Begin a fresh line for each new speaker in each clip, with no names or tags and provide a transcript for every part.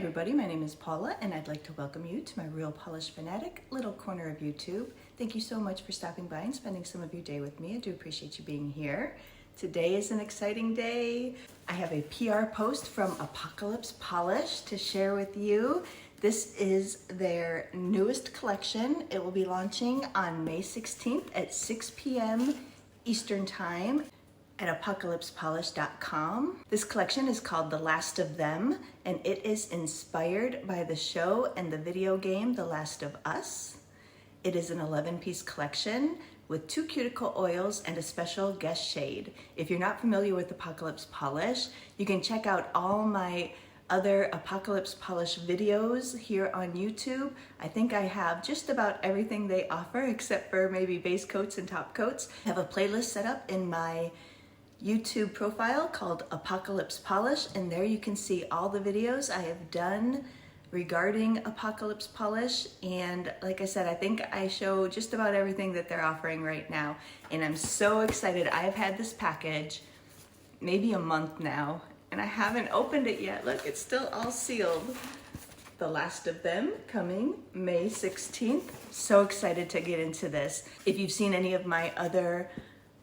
everybody, my name is Paula and I'd like to welcome you to my Real Polish Fanatic little corner of YouTube. Thank you so much for stopping by and spending some of your day with me. I do appreciate you being here. Today is an exciting day. I have a PR post from Apocalypse Polish to share with you. This is their newest collection. It will be launching on May 16th at 6 p.m. Eastern Time at apocalypsepolish.com. This collection is called The Last of Them, and it is inspired by the show and the video game The Last of Us. It is an 11-piece collection with 2 cuticle oils and a special guest shade. If you're not familiar with Apocalypse Polish, you can check out all my other Apocalypse Polish videos here on YouTube. I think I have just about everything they offer except for maybe base coats and top coats. I have a playlist set up in my YouTube profile called Apocalypse Polish, and there you can see all the videos I have done regarding Apocalypse Polish. And like I said, I think I show just about everything that they're offering right now, and I'm so excited. I have had this package maybe a month now and I haven't opened it yet. Look, it's still all sealed. The Last of Them coming May 16th. So excited to get into this. If you've seen any of my other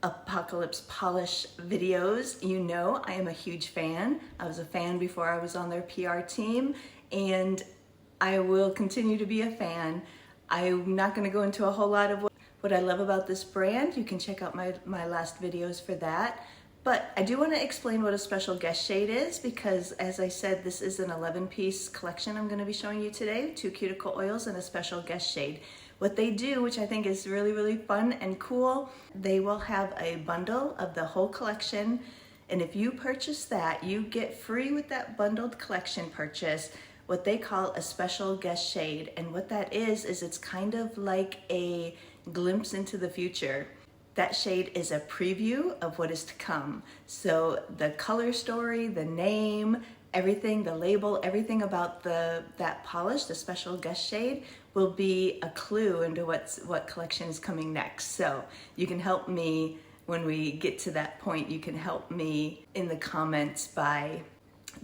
Apocalypse Polish videos, you know I am a huge fan. I was a fan before I was on their PR team, and I will continue to be a fan. I'm not going to go into a whole lot of what I love about this brand. You can check out my last videos for that. But I do want to explain what a special guest shade is, because as I said, this is an 11-piece collection I'm going to be showing you today, 2 cuticle oils and a special guest shade. What they do, which I think is really, really fun and cool, they will have a bundle of the whole collection, and if you purchase that, you get free with that bundled collection purchase what they call a special guest shade. And what that is it's kind of like a glimpse into the future. That shade is a preview of what is to come. So the color story, the name, everything, the label, everything about that polish, the special guest shade, will be a clue into what collection is coming next. So you can help me when we get to that point. You can help me in the comments by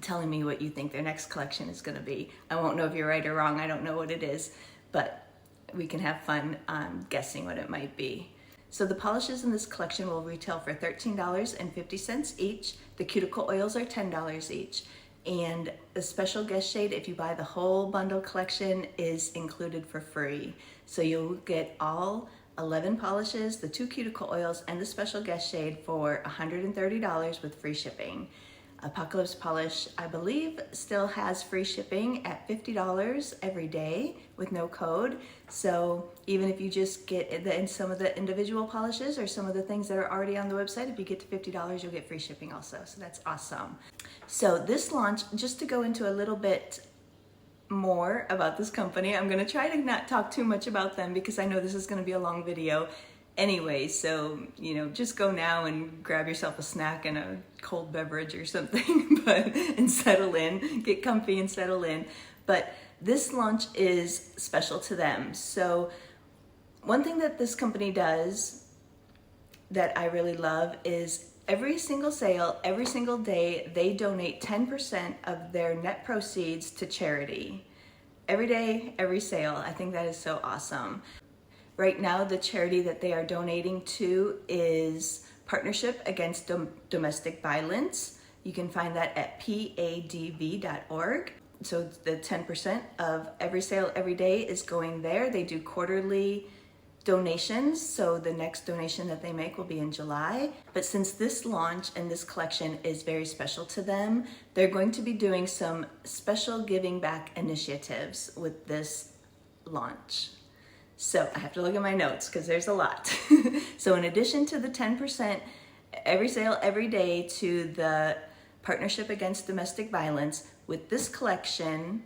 telling me what you think their next collection is going to be. I won't know if you're right or wrong. I don't know what it is, but we can have fun guessing what it might be. So the polishes in this collection will retail for $13.50 each. The cuticle oils are $10 each. And the special guest shade, if you buy the whole bundle collection, is included for free. So you'll get all 11 polishes, the 2 cuticle oils, and the special guest shade for $130 with free shipping. Apocalypse Polish, I believe, still has free shipping at $50 every day with no code. So even if you just get in some of the individual polishes or some of the things that are already on the website, if you get to $50, you'll get free shipping also. So that's awesome. So this launch, just to go into a little bit more about this company, I'm going to try to not talk too much about them because I know this is going to be a long video anyway, so just go now and grab yourself a snack and a cold beverage or something, and settle in, get comfy and settle in. But this launch is special to them. So one thing that this company does that I really love is every single sale, every single day, they donate 10% of their net proceeds to charity. Every day, every sale. I think that is so awesome. Right now, the charity that they are donating to is Partnership Against Domestic Violence. You can find that at padv.org. So the 10% of every sale every day is going there. They do quarterly donations, so the next donation that they make will be in July. But since this launch and this collection is very special to them, they're going to be doing some special giving back initiatives with this launch. So I have to look at my notes because there's a lot. So in addition to the 10% every sale every day to the Partnership Against Domestic Violence, with this collection,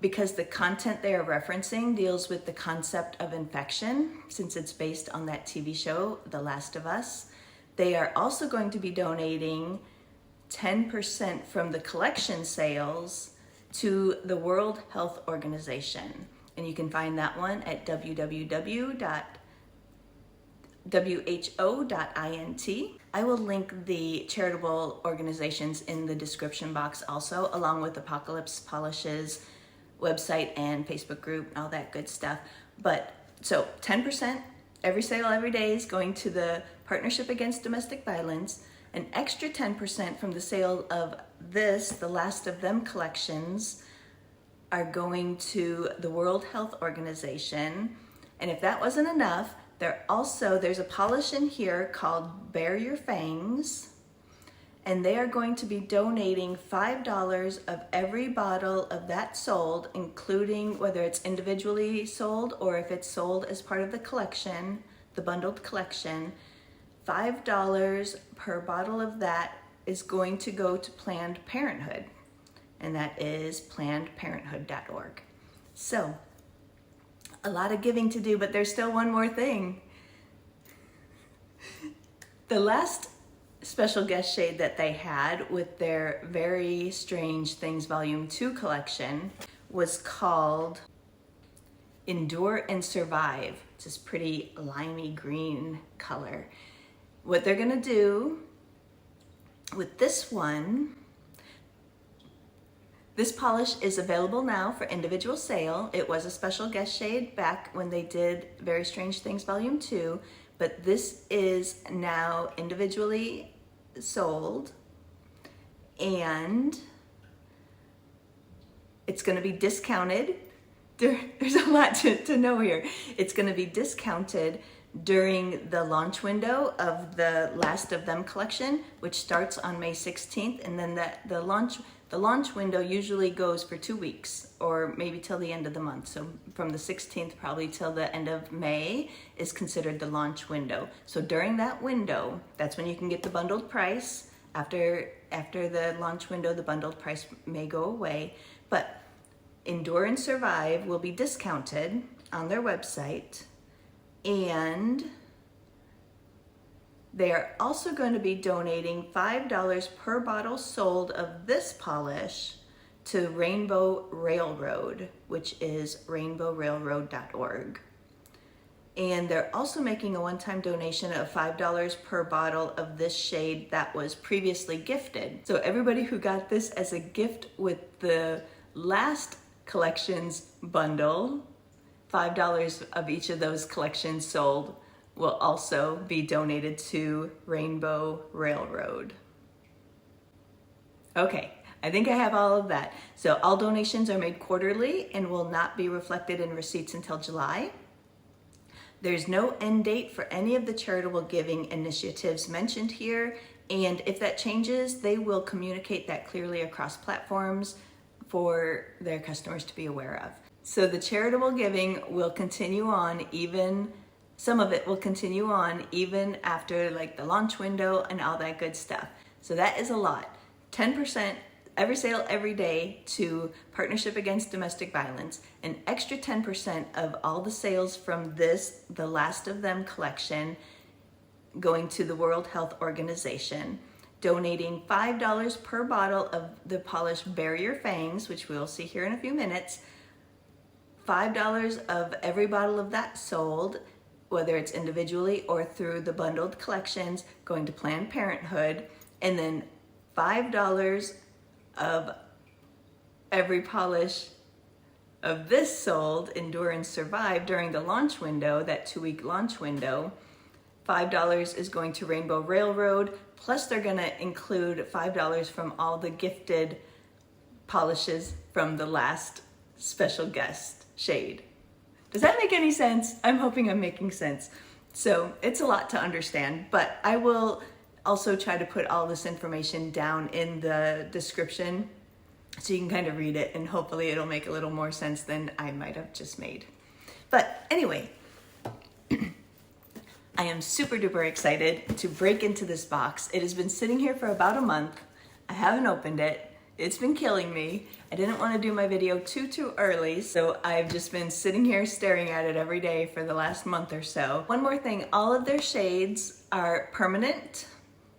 because the content they are referencing deals with the concept of infection, since it's based on that TV show, The Last of Us, they are also going to be donating 10% from the collection sales to the World Health Organization. And you can find that one at who.int. I will link the charitable organizations in the description box also, along with Apocalypse Polish's website and Facebook group and all that good stuff. But so 10%, every sale every day is going to the Partnership Against Domestic Violence. An extra 10% from the sale of this, the Last of Them collections, are going to the World Health Organization. And if that wasn't enough, there's a polish in here called Bare Your Fangs, and they are going to be donating $5 of every bottle of that sold, including whether it's individually sold or if it's sold as part of the collection, the bundled collection. $5 per bottle of that is going to go to Planned Parenthood, and that is plannedparenthood.org. So, a lot of giving to do, but there's still one more thing. The last special guest shade that they had with their Very Strange Things Volume 2 collection was called Endure and Survive. It's this pretty limey green color. What they're gonna do with this one, this polish is available now for individual sale. It was a special guest shade back when they did Very Strange Things Volume 2, but this is now individually sold, and it's gonna be discounted. There's a lot to know here. It's gonna be discounted during the launch window of the Last of Them collection, which starts on May 16th, and then the launch window usually goes for 2 weeks, or maybe till the end of the month. So from the 16th probably till the end of May is considered the launch window. So during that window, that's when you can get the bundled price. After the launch window, the bundled price may go away, but Endure and Survive will be discounted on their website, and they are also going to be donating $5 per bottle sold of this polish to Rainbow Railroad, which is rainbowrailroad.org. And they're also making a one-time donation of $5 per bottle of this shade that was previously gifted. So everybody who got this as a gift with the last collections bundle, $5 of each of those collections sold, will also be donated to Rainbow Railroad. Okay, I think I have all of that. So all donations are made quarterly and will not be reflected in receipts until July. There's no end date for any of the charitable giving initiatives mentioned here, and if that changes, they will communicate that clearly across platforms for their customers to be aware of. So the charitable giving will continue on, some of it will continue on even after like the launch window and all that good stuff. So that is a lot. 10% every sale every day to Partnership Against Domestic Violence, an extra 10% of all the sales from this, the Last of Them collection, going to the World Health Organization, donating $5 per bottle of the polish Bare Your Fangs, which we'll see here in a few minutes, $5 of every bottle of that sold, whether it's individually or through the bundled collections, going to Planned Parenthood, and then $5 of every polish of this sold, Endure and Survive, during the launch window, that 2-week launch window. $5 is going to Rainbow Railroad, plus they're gonna include $5 from all the gifted polishes from the last special guest shade. Does that make any sense? I'm hoping I'm making sense. So it's a lot to understand, but I will also try to put all this information down in the description so you can kind of read it, and hopefully it'll make a little more sense than I might have just made. But anyway, I am super duper excited to break into this box. It has been sitting here for about a month. I haven't opened it. It's been killing me. I didn't want to do my video too early, so I've just been sitting here staring at it every day for the last month or so. One more thing, all of their shades are permanent.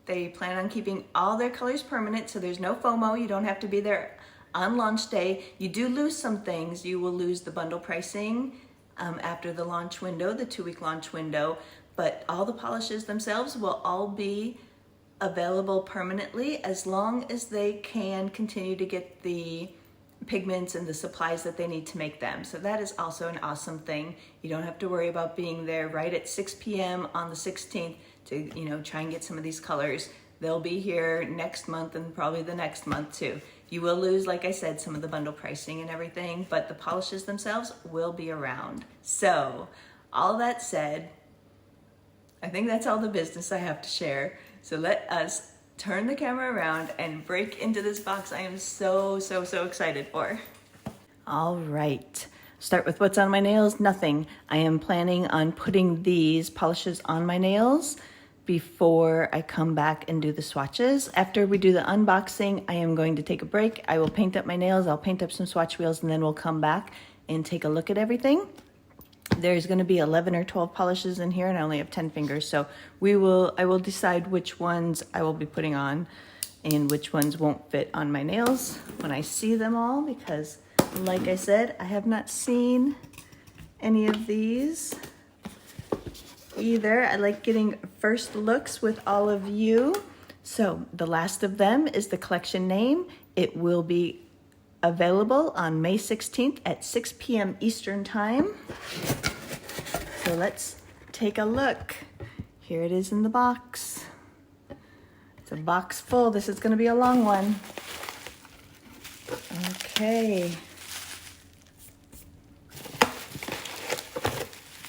They plan on keeping all their colors permanent, so there's no FOMO. You don't have to be there on launch day. You do lose some things. You will lose the bundle pricing after the launch window, the 2-week launch window, but all the polishes themselves will all be available permanently as long as they can continue to get the pigments and the supplies that they need to make them. So that is also an awesome thing. You don't have to worry about being there right at 6 p.m. on the 16th to, try and get some of these colors. They'll be here next month and probably the next month too. You will lose, like I said, some of the bundle pricing and everything, but the polishes themselves will be around. So all that said, I think that's all the business I have to share. So let us turn the camera around and break into this box I am so excited for. All right, start with what's on my nails. Nothing. I am planning on putting these polishes on my nails before I come back and do the swatches. After we do the unboxing, I am going to take a break. I will paint up my nails, I'll paint up some swatch wheels, and then we'll come back and take a look at everything. There's going to be 11 or 12 polishes in here, and I only have 10 fingers, so I will decide which ones I will be putting on and which ones won't fit on my nails when I see them all, because like I said, I have not seen any of these either. I like getting first looks with all of you. So the last of them is the collection name. It will be available on May 16th at 6 p.m. Eastern Time. So let's take a look. Here it is in the box. It's a box full. This is going to be a long one. Okay.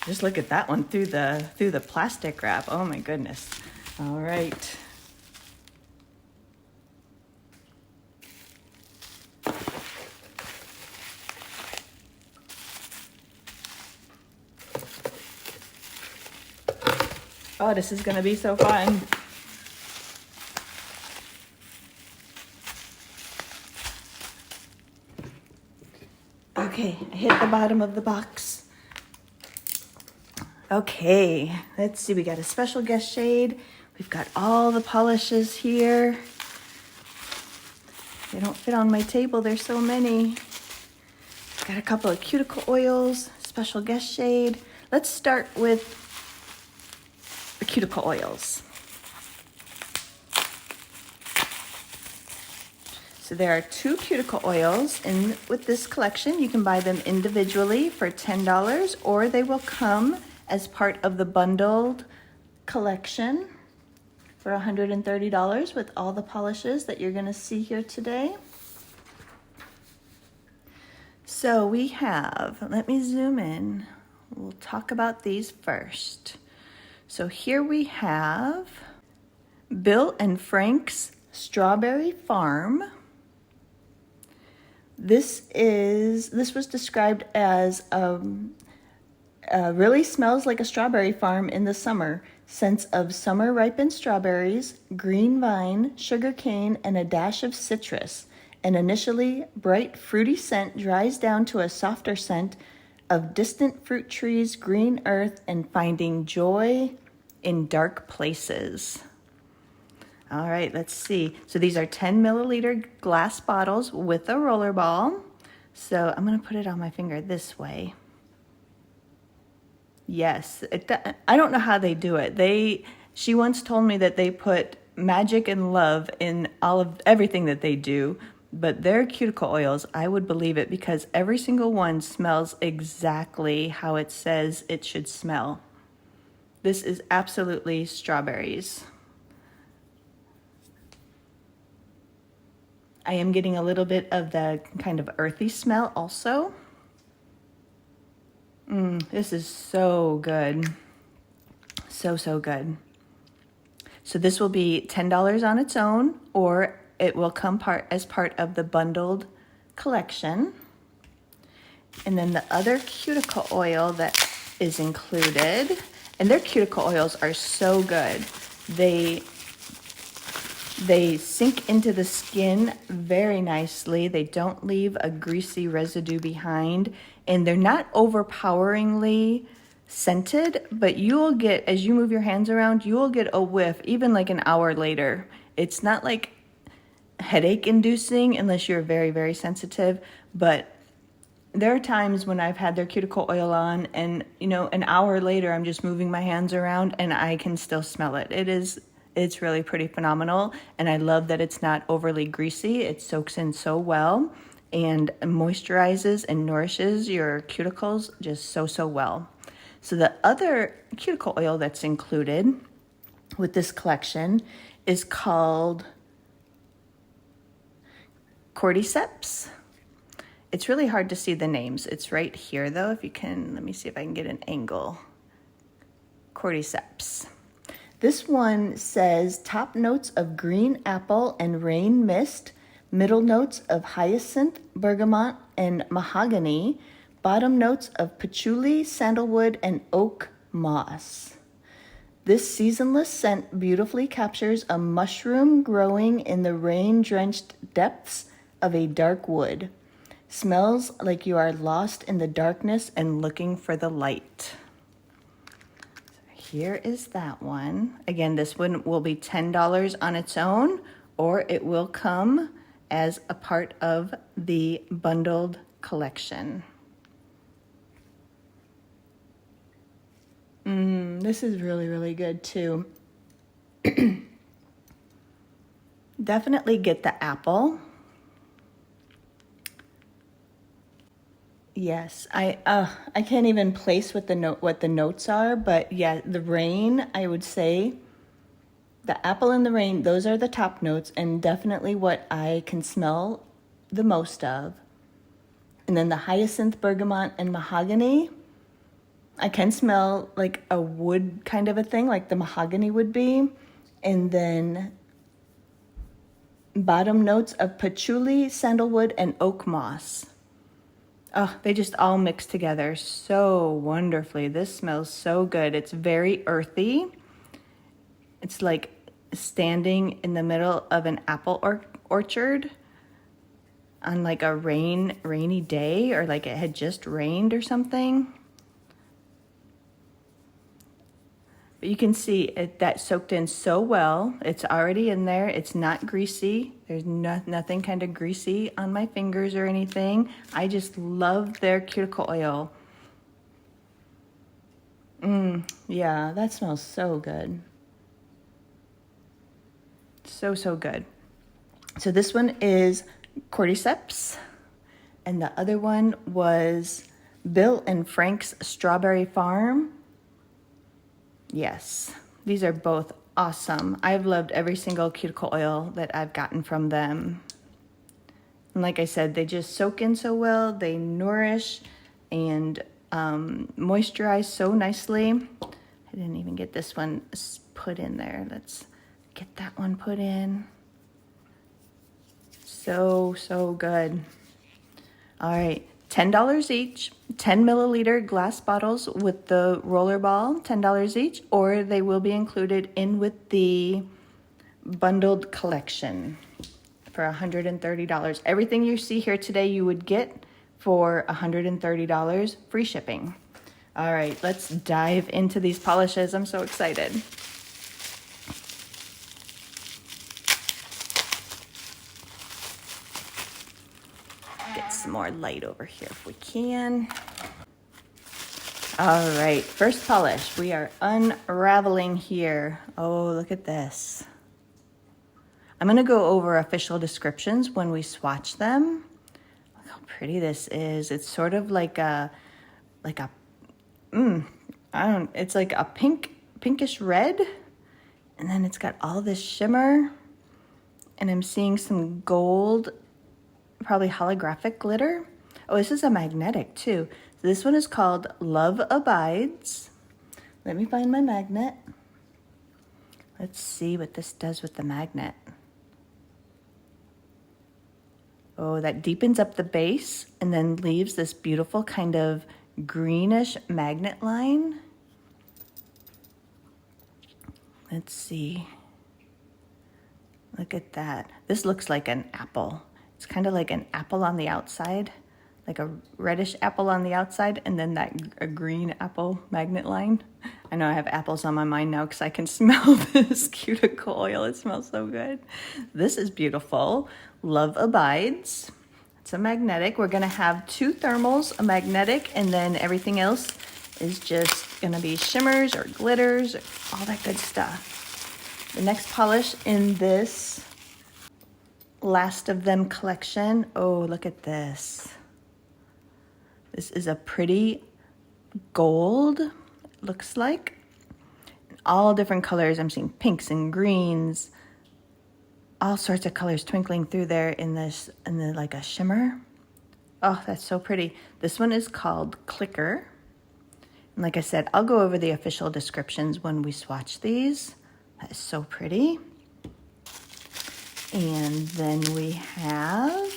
Just look at that one through the plastic wrap. Oh my goodness. All right. Oh, this is gonna be so fun. Okay, I hit the bottom of the box. Okay, let's see, we got a special guest shade. We've got all the polishes here. They don't fit on my table, there's so many. Got a couple of cuticle oils, special guest shade. Let's start with the cuticle oils. So there are 2 cuticle oils in with this collection. You can buy them individually for $10, or they will come as part of the bundled collection for $130 with all the polishes that you're gonna see here today. So we have, let me zoom in. We'll talk about these first. So here we have Bill and Frank's Strawberry Farm. This was described as really smells like a strawberry farm in the summer. Scents of summer ripened strawberries, green vine, sugar cane, and a dash of citrus. An initially bright fruity scent dries down to a softer scent of distant fruit trees, green earth, and finding joy in dark places. All right, let's see. So these are 10 milliliter glass bottles with a roller ball. So I'm gonna put it on my finger this way. Yes, I don't know how they do it. She once told me that they put magic and love in everything that they do, but their cuticle oils, I would believe it, because every single one smells exactly how it says it should smell. This is absolutely strawberries. I am getting a little bit of the kind of earthy smell also. This is so good. So good. So this will be $10 on its own, or it will come as part of the bundled collection. And then the other cuticle oil that is included, and their cuticle oils are so good. They sink into the skin very nicely. They don't leave a greasy residue behind, and they're not overpoweringly scented, but you will get, as you move your hands around, you will get a whiff even like an hour later. It's not like headache inducing unless you're very, very sensitive, but there are times when I've had their cuticle oil on and, you know, an hour later, I'm just moving my hands around and I can still smell it. It's really pretty phenomenal. And I love that it's not overly greasy. It soaks in so well and moisturizes and nourishes your cuticles just so well. So the other cuticle oil that's included with this collection is called cordyceps. It's really hard to see the names. It's right here though, if you can, let me see if I can get an angle. Cordyceps. This one says top notes of green apple and rain mist, middle notes of hyacinth, bergamot, and mahogany, bottom notes of patchouli, sandalwood, and oak moss. This seasonless scent beautifully captures a mushroom growing in the rain-drenched depths of a dark wood. Smells like you are lost in the darkness and looking for the light. Here is that one. Again, this one will be $10 on its own, or it will come as a part of the bundled collection. This is really good too. Definitely get the apple. Yes, I can't even place what the notes are, but yeah, the rain, I would say the apple and the rain, those are the top notes and definitely what I can smell the most of. And then the hyacinth, bergamot, and mahogany, I can smell like a wood kind of a thing, like the mahogany would be. And then bottom notes of patchouli, sandalwood, and oak moss. Oh, they just all mix together so wonderfully. This smells so good. It's very earthy. It's like standing in the middle of an apple orchard on like a rainy day, or like it had just rained or something. But you can see that soaked in so well. It's already in there. It's not greasy. There's nothing kind of greasy on my fingers or anything. I just love their cuticle oil. Yeah, that smells so good. So good. So this one is cordyceps, and the other one was Bill and Frank's Strawberry Farm. Yes, these are both awesome. I've loved every single cuticle oil that I've gotten from them. And like I said, they just soak in so well. They nourish and moisturize so nicely. I didn't even get this one put in there. Let's get that one put in. So good. All right. $10 each, 10 milliliter glass bottles with the roller ball, $10 each, or they will be included in with the bundled collection for $130. Everything you see here today you would get for $130, free shipping. All right, let's dive into these polishes. I'm so excited. Get some more light over here if we can. All right, first polish. We are unraveling here. Oh, look at this. I'm gonna go over official descriptions when we swatch them. Look how pretty this is. It's sort of like it's like a pinkish red, and then it's got all this shimmer, and I'm seeing some gold, probably holographic glitter. Oh, this is a magnetic too. So this one is called Love Abides. Let me find my magnet. Let's see what this does with the magnet. Oh, that deepens up the base and then leaves this beautiful kind of greenish magnet line. Let's see. Look at that. This looks like an apple. It's kind of like an apple on the outside, like a reddish apple on the outside, and then a green apple magnet line. I know I have apples on my mind now because I can smell this cuticle oil. It smells so good. This is beautiful. Love Abides. It's a magnetic. We're gonna have 2 thermals, a magnetic, and then everything else is just gonna be shimmers or glitters, all that good stuff. The next polish in this Last of Them collection, oh, look at this. This is a pretty gold, it looks like. All different colors. I'm seeing pinks and greens, all sorts of colors twinkling through there in this, and then like a shimmer. Oh, that's so pretty. This one is called Clicker. And like I said, I'll go over the official descriptions when we swatch these. That is so pretty. And then we have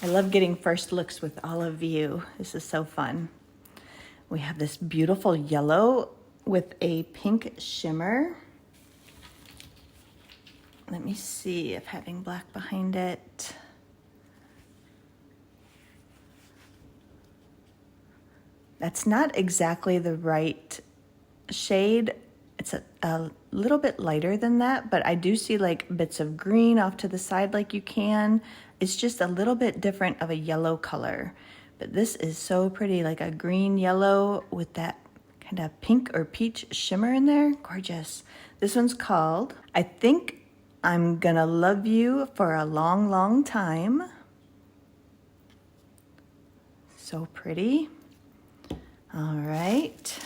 I love getting first looks with all of you. This is so fun. We have this beautiful yellow with a pink shimmer. Let me see if having black behind it. That's not exactly the right shade. It's a little bit lighter than that, but I do see like bits of green off to the side like you can. It's just a little bit different of a yellow color. But this is so pretty, like a green yellow with that kind of pink or peach shimmer in there. Gorgeous. This one's called I Think I'm Gonna Love You for a Long, Long Time. So pretty. All right.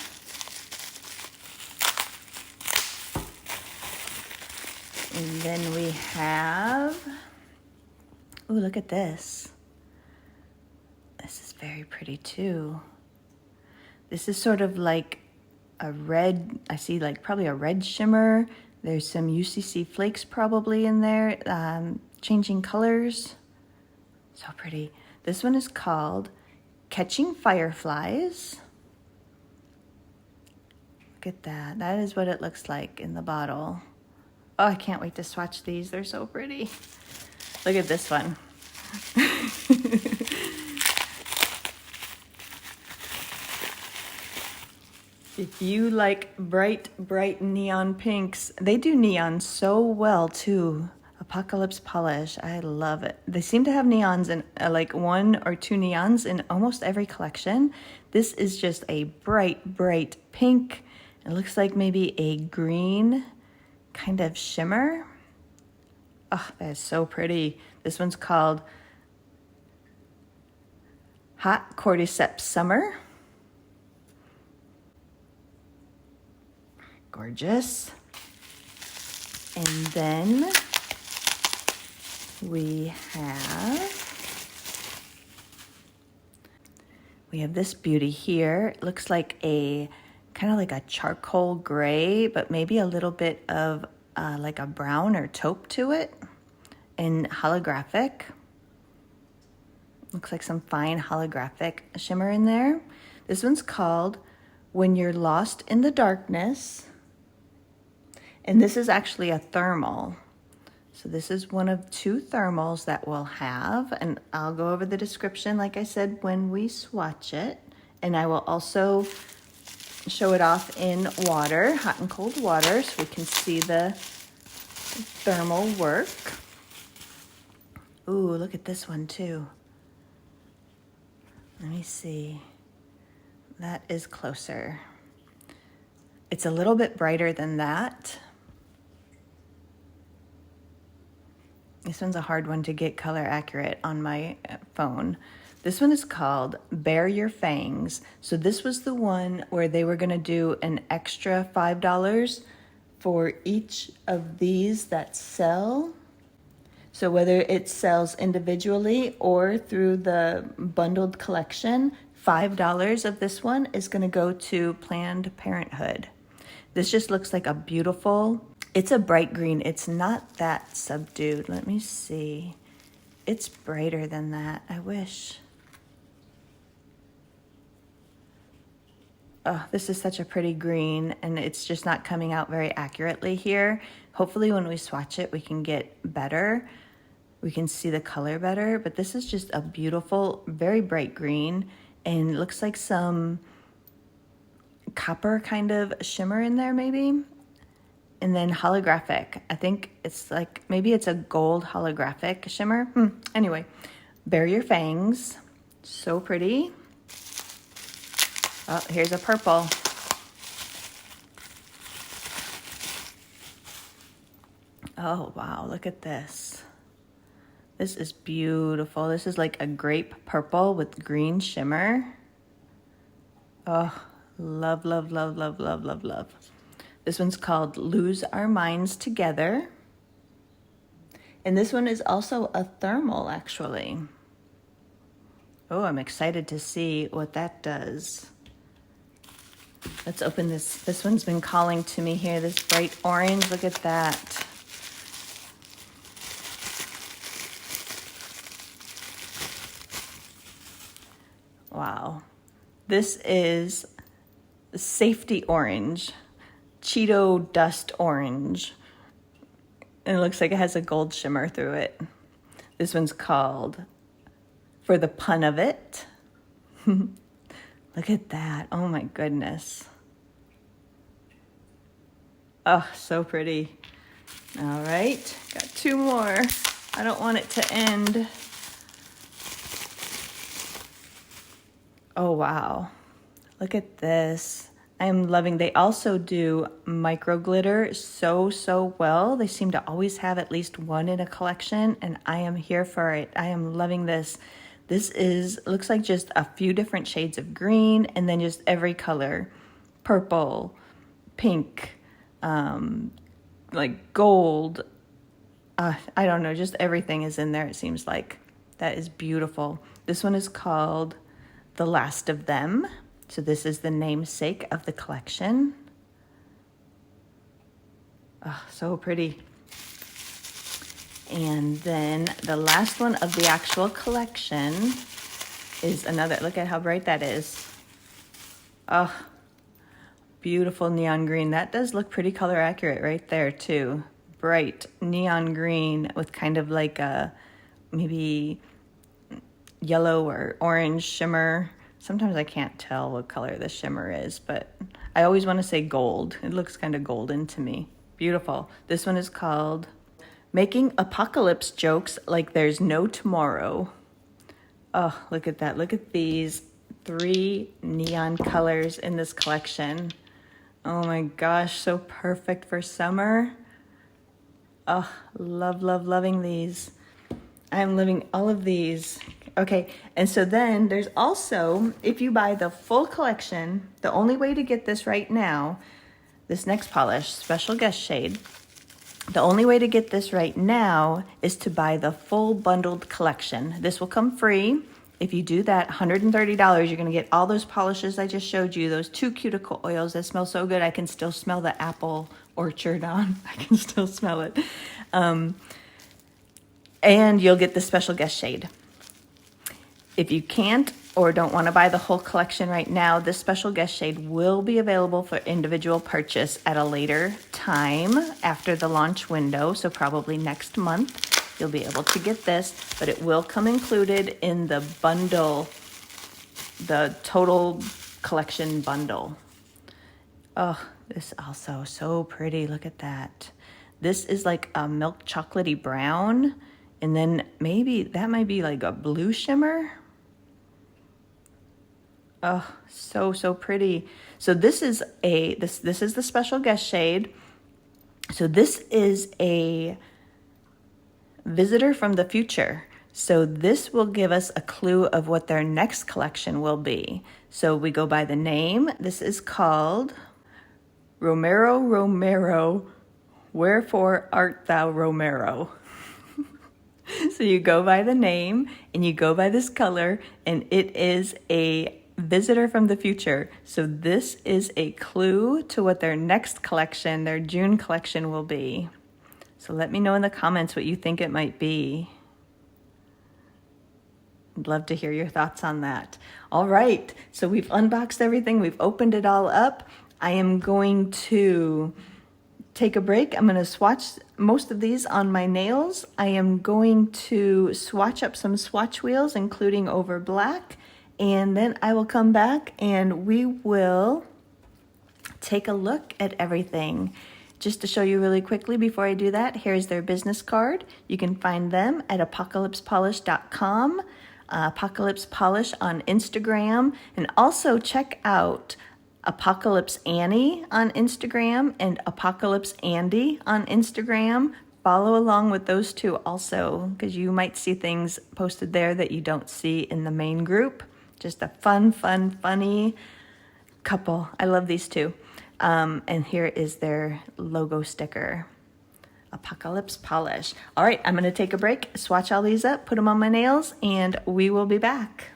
And then we have, oh, look at this. This is very pretty too. This is sort of like a red, I see like probably a red shimmer. There's some UCC flakes probably in there, changing colors. So pretty. This one is called Catching Fireflies. Look at that. That is what it looks like in the bottle. Oh, I can't wait to swatch these. They're so pretty. Look at this one. If you like bright, bright neon pinks, they do neon so well too. Apocalypse Polish, I love it. They seem to have neons in like 1 or 2 neons in almost every collection. This is just a bright, bright pink. It looks like maybe a green kind of shimmer. Oh, that is so pretty. This one's called Hot Cordyceps Summer. Gorgeous. And then we have this beauty here. It looks like a kind of like a charcoal gray, but maybe a little bit of like a brown or taupe to it, and holographic. Looks like some fine holographic shimmer in there. This one's called When You're Lost in the Darkness. And this is actually a thermal. So this is one of 2 thermals that we'll have, and I'll go over the description, like I said, when we swatch it. And I will also show it off in water, hot and cold water, so we can see the thermal work. Ooh, look at this one too. Let me see. That is closer. It's a little bit brighter than that. This one's a hard one to get color accurate on my phone. This one is called Bare Your Fangs. So this was the one where they were gonna do an extra $5 for each of these that sell. So whether it sells individually or through the bundled collection, $5 of this one is gonna go to Planned Parenthood. This just looks like a beautiful, it's a bright green. It's not that subdued. Let me see. It's brighter than that, I wish. Oh, this is such a pretty green, and it's just not coming out very accurately here. Hopefully when we swatch it, we can get better. We can see the color better, but this is just a beautiful, very bright green, and it looks like some copper kind of shimmer in there maybe. and then holographic. I think it's like, maybe it's a gold holographic shimmer. Anyway, Bare Your Fangs. So pretty. Oh, here's a purple. Oh, wow, look at this. This is beautiful. This is like a grape purple with green shimmer. Oh, love, love, love, love, love, love, love. This one's called Lose Our Minds Together. And this one is also a thermal, actually. Oh, I'm excited to see what that does. Let's open this. This one's been calling to me here, this bright orange. Look at that. Wow. This is Safety Orange, Cheeto Dust Orange. And it looks like it has a gold shimmer through it. This one's called For the Pun of It. Look at that. Oh my goodness. Oh, so pretty. All right, got two more. I don't want it to end. Oh, wow. Look at this. I am loving, they also do micro glitter so well. They seem to always have at least one in a collection, and I am here for it. I am loving this. This looks like just a few different shades of green, and then just every color. Purple, pink, like gold. I don't know, just everything is in there, it seems like. That is beautiful. This one is called The Last of Them. So this is the namesake of the collection. Oh, so pretty. And then the last one of the actual collection is another, look at how bright that is. Oh, beautiful neon green. That does look pretty color accurate right there too. Bright neon green with kind of like a maybe yellow or orange shimmer. Sometimes I can't tell what color the shimmer is, but I always want to say gold. It looks kind of golden to me. Beautiful. This one is called Making Apocalypse Jokes Like There's No Tomorrow. Oh, look at that. Look at these 3 neon colors in this collection. Oh my gosh, so perfect for summer. Oh, love, love, loving these. I'm loving all of these. Okay, and so then there's also, if you buy the full collection, the only way to get this right now, this next polish, Special Guest Shade, the only way to get this right now is to buy the full bundled collection. This will come free. If you do that, $130, you're gonna get all those polishes I just showed you, those 2 cuticle oils that smell so good, I can still smell the apple orchard on. I can still smell it. And you'll get the Special Guest Shade. If you can't or don't want to buy the whole collection right now, this Special Guest Shade will be available for individual purchase at a later time after the launch window, so probably next month you'll be able to get this, but it will come included in the bundle, the total collection bundle. Oh, this is also so pretty. Look at that. This is like a milk chocolatey brown, and then maybe that might be like a blue shimmer. Oh, so pretty. So this is this is the Special Guest Shade. So this is a visitor from the future. So this will give us a clue of what their next collection will be. So we go by the name. This is called Romero, Romero, Wherefore Art Thou Romero? So you go by the name and you go by this color, and it is a visitor from the future. So this is a clue to what their next collection, their June collection, will be. So let me know in the comments what you think it might be. I'd love to hear your thoughts on that. All right, so we've unboxed everything. We've opened it all up. I am going to take a break. I'm going to swatch most of these on my nails. I am going to swatch up some swatch wheels, including over black, and then I will come back and we will take a look at everything. Just to show you really quickly before I do that, here's their business card. You can find them at apocalypsepolish.com, Apocalypse Polish on Instagram, and also check out Apocalypse Annie on Instagram and Apocalypse Andy on Instagram. Follow along with those two also, because you might see things posted there that you don't see in the main group. Just a funny couple. I love these two. And here is their logo sticker, Apocalypse Polish. All right, I'm gonna take a break, swatch all these up, put them on my nails, and we will be back.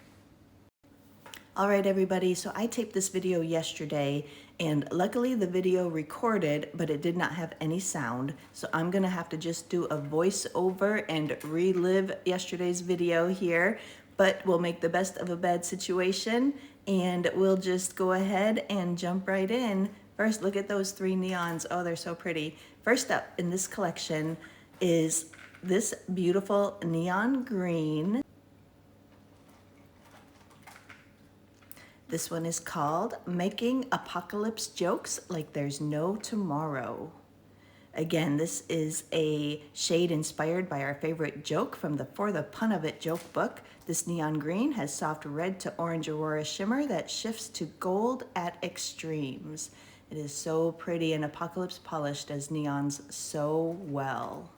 All right, everybody, so I taped this video yesterday, and luckily the video recorded, but it did not have any sound. So I'm gonna have to just do a voiceover and relive yesterday's video here, but we'll make the best of a bad situation, and we'll just go ahead and jump right in. First, look at those 3 neons. Oh, they're so pretty. First up in this collection is this beautiful neon green. This one is called Making Apocalypse Jokes Like There's No Tomorrow. Again, this is a shade inspired by our favorite joke from the For the Pun of It joke book. This neon green has soft red to orange aurora shimmer that shifts to gold at extremes. It is so pretty, and Apocalypse Polish does neons so well.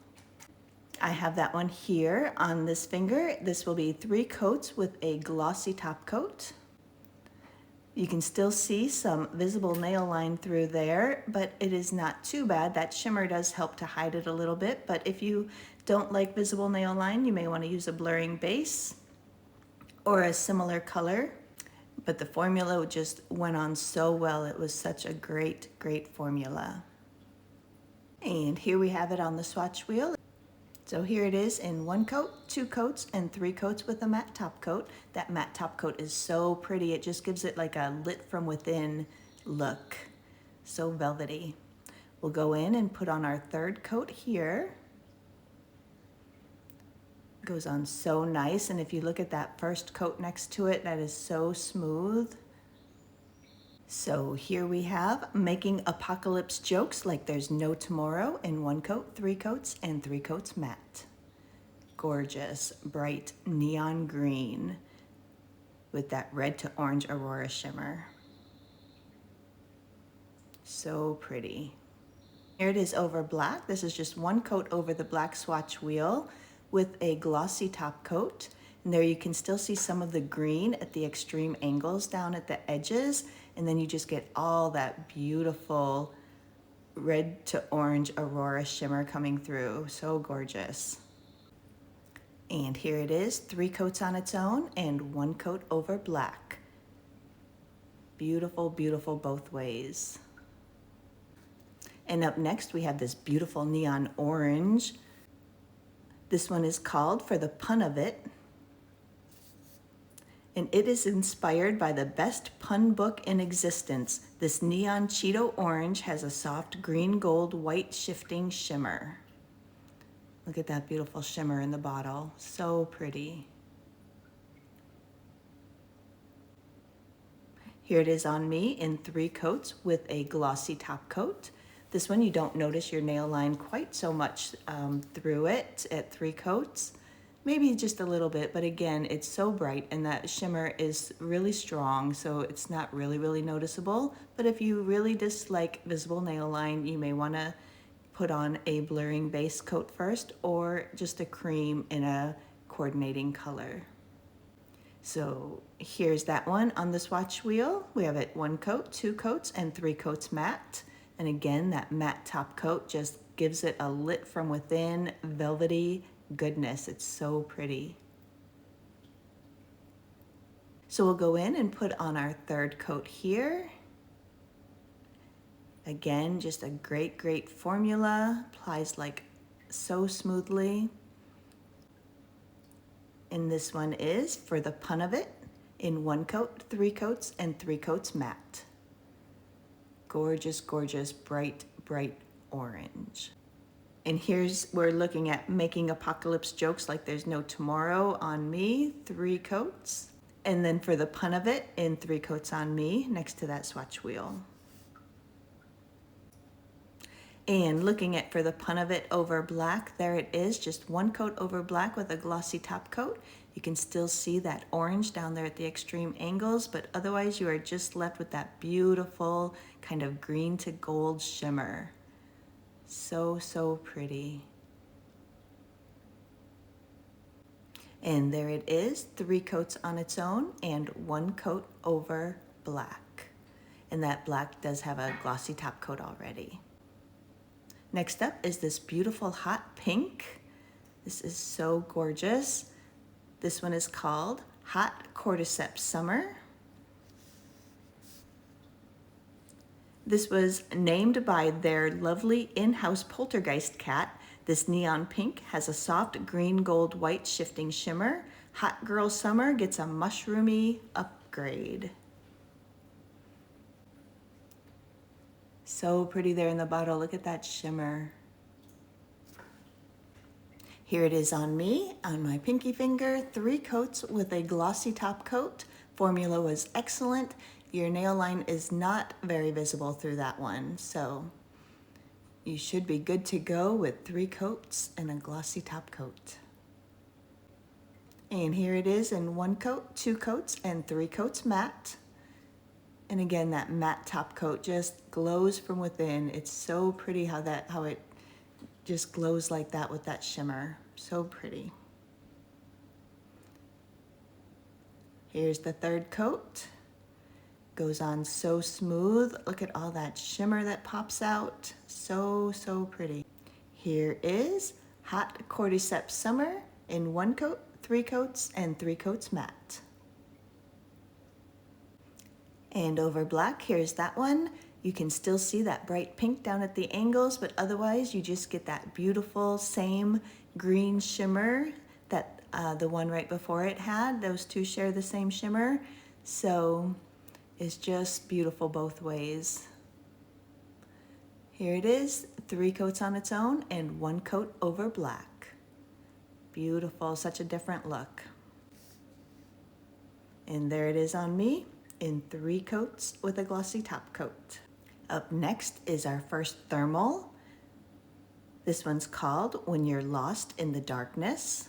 I have that one here on this finger. This will be 3 coats with a glossy top coat. You can still see some visible nail line through there, but it is not too bad. That shimmer does help to hide it a little bit, but if you don't like visible nail line, you may want to use a blurring base or a similar color. But the formula just went on so well. It was such a great formula. And here we have it on the swatch wheel. So here it is in 1 coat, 2 coats, and 3 coats with a matte top coat. That matte top coat is so pretty. It just gives it like a lit from within look. So velvety. We'll go in and put on our 3rd coat here. Goes on so nice, and if you look at that 1st coat next to it, that is so smooth. So here we have Making Apocalypse Jokes Like There's No Tomorrow in 1 coat, 3 coats, and 3 coats matte. Gorgeous, bright neon green with that red to orange aurora shimmer. So pretty. Here it is over black. This is just 1 coat over the black swatch wheel with a glossy top coat. And there you can still see some of the green at the extreme angles down at the edges. And then you just get all that beautiful red to orange aurora shimmer coming through. So gorgeous. And here it is, 3 coats on its own and 1 coat over black. Beautiful, beautiful both ways. And up next we have this beautiful neon orange. This one is called For the Pun of It. And it is inspired by the best pun book in existence. This neon Cheeto orange has a soft green, gold, white shifting shimmer. Look at that beautiful shimmer in the bottle. So pretty. Here it is on me in 3 coats with a glossy top coat. This one you don't notice your nail line quite so much through it at 3 coats. Maybe just a little bit, but again, it's so bright and that shimmer is really strong, so it's not really noticeable. But if you really dislike visible nail line, you may want to put on a blurring base coat first or just a cream in a coordinating color. So here's that one on the swatch wheel. We have it 1 coat, 2 coats, and 3 coats matte. And again, that matte top coat just gives it a lit from within, velvety goodness. It's so pretty. So we'll go in and put on our 3rd coat here. Again, just a great formula. Applies like so smoothly. And this one is For the Pun of It in 1 coat, 3 coats, and 3 coats matte. Gorgeous, gorgeous, bright orange. And we're looking at Making Apocalypse Jokes Like There's No Tomorrow on me, 3 coats. And then For the Pun of It in 3 coats on me next to that swatch wheel. And looking at for the pun of it over black, there it is, just one coat over black with a glossy top coat. You can still see that orange down there at the extreme angles, but otherwise you are just left with that beautiful kind of green to gold shimmer. So, so pretty. And there it is, 3 coats on its own and 1 coat over black. And that black does have a glossy top coat already. Next up is this beautiful hot pink. This is so gorgeous. This one is called Hot Cordyceps Summer. This was named by their lovely in-house poltergeist cat. This neon pink has a soft green, gold, white shifting shimmer. Hot Girl Summer gets a mushroomy upgrade. So pretty there in the bottle. Look at that shimmer. Here it is on me, on my pinky finger, 3 coats with a glossy top coat. Formula was excellent. Your nail line is not very visible through that one, so you should be good to go with 3 coats and a glossy top coat. And here it is in 1 coat, 2 coats, and 3 coats matte. And again, that matte top coat just glows from within. It's so pretty how it just glows like that with that shimmer. So pretty. Here's the 3rd coat. Goes on so smooth. Look at all that shimmer that pops out. So, so pretty. Here is Hot Cordyceps Summer in 1 coat, 3 coats, and 3 coats matte. And over black, here's that one. You can still see that bright pink down at the angles, but otherwise you just get that beautiful same green shimmer that the one right before it had. Those two share the same shimmer. So it's just beautiful both ways. Here it is, 3 coats on its own and 1 coat over black. Beautiful, such a different look. And there it is on me in 3 coats with a glossy top coat. Up next is our first thermal. This one's called When You're Lost in the Darkness.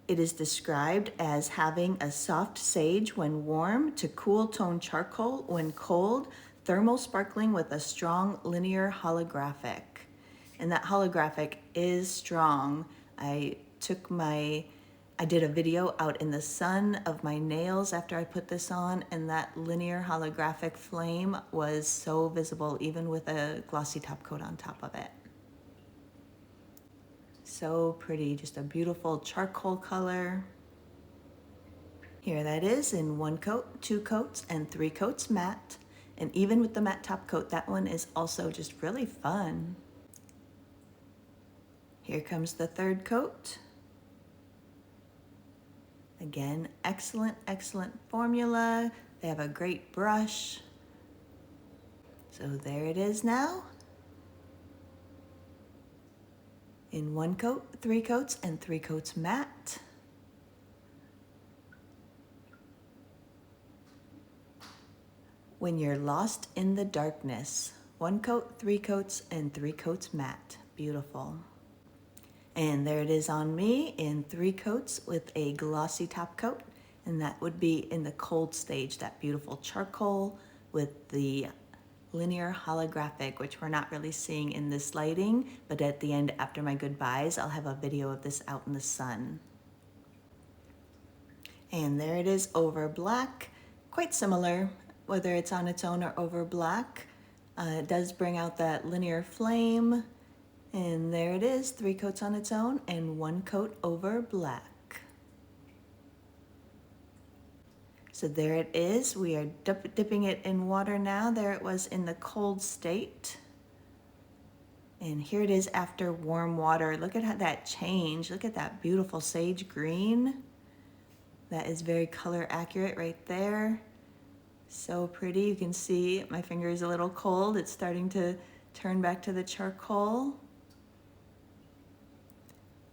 It is described as having a soft sage when warm to cool tone charcoal when cold, thermal sparkling with a strong linear holographic. And that holographic is strong. I did a video out in the sun of my nails after I put this on, and that linear holographic flame was so visible even with a glossy top coat on top of it. So pretty, just a beautiful charcoal color. Here that is in 1 coat, 2 coats, and 3 coats matte. And even with the matte top coat, that one is also just really fun. Here comes the 3rd coat. Again, excellent, excellent formula. They have a great brush. So there it is now. In 1 coat, 3 coats, and 3 coats matte. When You're Lost in the Darkness. 1 coat, 3 coats, and 3 coats matte. Beautiful. And there it is on me in 3 coats with a glossy top coat. And that would be in the cold stage, that beautiful charcoal with the linear holographic, which we're not really seeing in this lighting, but at the end after my goodbyes, I'll have a video of this out in the sun. And there it is over black, quite similar, whether it's on its own or over black. It does bring out that linear flame. And there it is, 3 coats on its own and 1 coat over black. So there it is. We are dipping it in water now. There it was in the cold state. And here it is after warm water. Look at how that changed. Look at that beautiful sage green. That is very color accurate right there. So pretty. You can see my finger is a little cold. It's starting to turn back to the charcoal.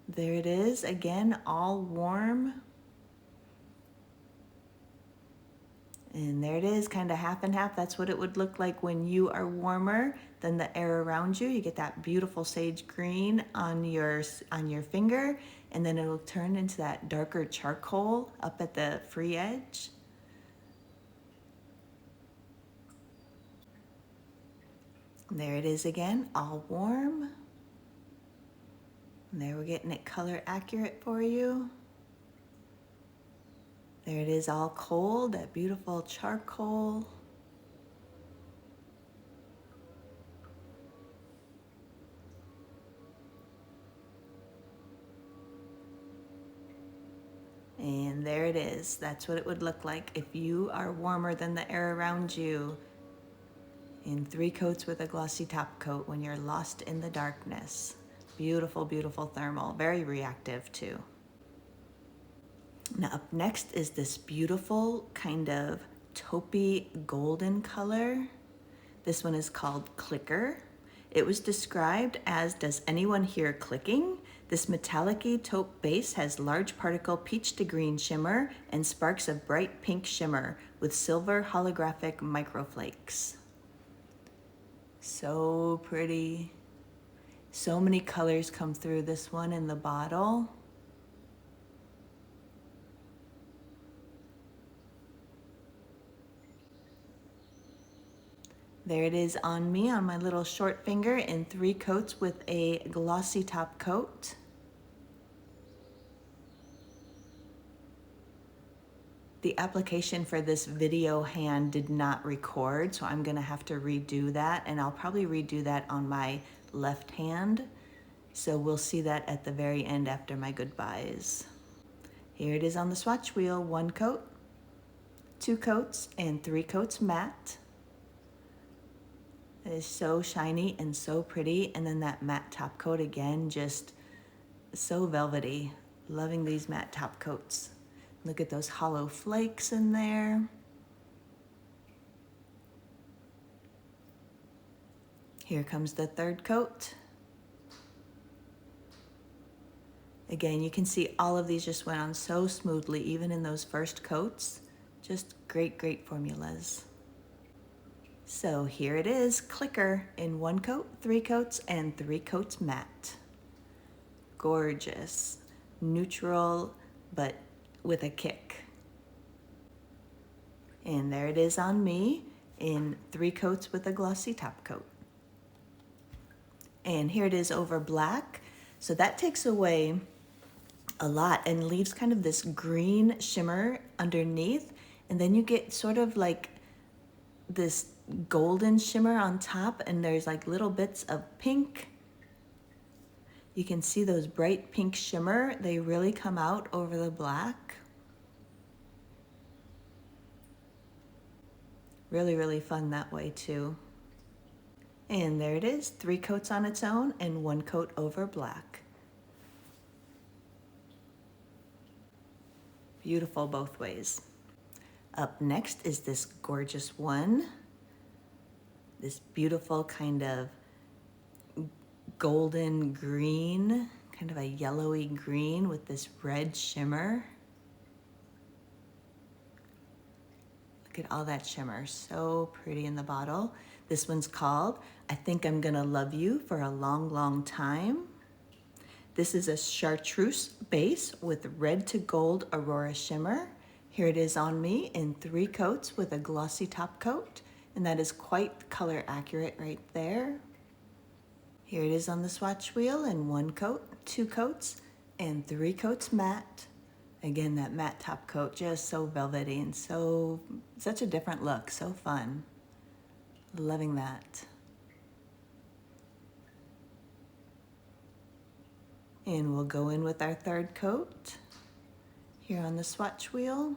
There it is, again, all warm. And there it is, kind of half and half. That's what it would look like when you are warmer than the air around you. You get that beautiful sage green on your finger, and then it'll turn into that darker charcoal up at the free edge. And there it is again, all warm. And there we're getting it color accurate for you. There it is all cold, that beautiful charcoal. And there it is. That's what it would look like if you are warmer than the air around you, in 3 coats with a glossy top coat when you're lost in the darkness. Beautiful, beautiful thermal, very reactive too. Now up next is this beautiful kind of taupey golden color. This one is called Clicker. It was described as, does anyone hear clicking? This metallic-y taupe base has large particle peach to green shimmer and sparks of bright pink shimmer with silver holographic microflakes. So pretty. So many colors come through this one in the bottle. There it is on me, on my little short finger, in 3 coats with a glossy top coat. The application for this video hand did not record, so I'm gonna have to redo that, and I'll probably redo that on my left hand. So we'll see that at the very end after my goodbyes. Here it is on the swatch wheel, 1 coat, 2 coats, and 3 coats matte. It is so shiny and so pretty, and then that matte top coat again, just so velvety. Loving these matte top coats. Look at those hollow flakes in there. Here comes the 3rd coat. Again, you can see all of these just went on so smoothly, even in those first coats. Just great, great formulas. So here it is, Clicker, in 1 coat, 3 coats, and 3 coats matte. Gorgeous, neutral, but with a kick. And there it is on me, in 3 coats with a glossy top coat. And here it is over black. So that takes away a lot and leaves kind of this green shimmer underneath. And then you get sort of like this golden shimmer on top, and there's like little bits of pink. You can see those bright pink shimmer. They really come out over the black. Really, really fun that way too. And there it is, 3 coats on its own and 1 coat over black. Beautiful both ways. Up next is this gorgeous one. This beautiful kind of golden green, kind of a yellowy green with this red shimmer. Look at all that shimmer, so pretty in the bottle. This one's called I Think I'm Gonna Love You for a Long, Long Time. This is a chartreuse base with red to gold aurora shimmer. Here it is on me in 3 coats with a glossy top coat, and that is quite color accurate right there. Here it is on the swatch wheel in 1 coat, 2 coats, and 3 coats matte. Again, that matte top coat, just so velvety and such a different look, so fun. Loving that. And we'll go in with our 3rd coat here on the swatch wheel.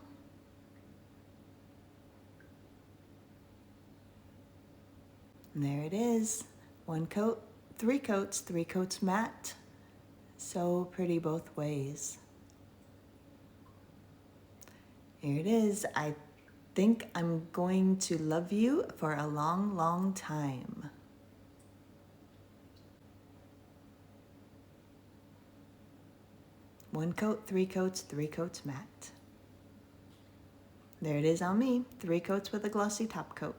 And there it is, 1 coat, 3 coats, 3 coats matte. So pretty both ways. Here it is, I Think I'm Going to Love You for a Long, Long Time. One coat, 3 coats, 3 coats matte. There it is on me, 3 coats with a glossy top coat.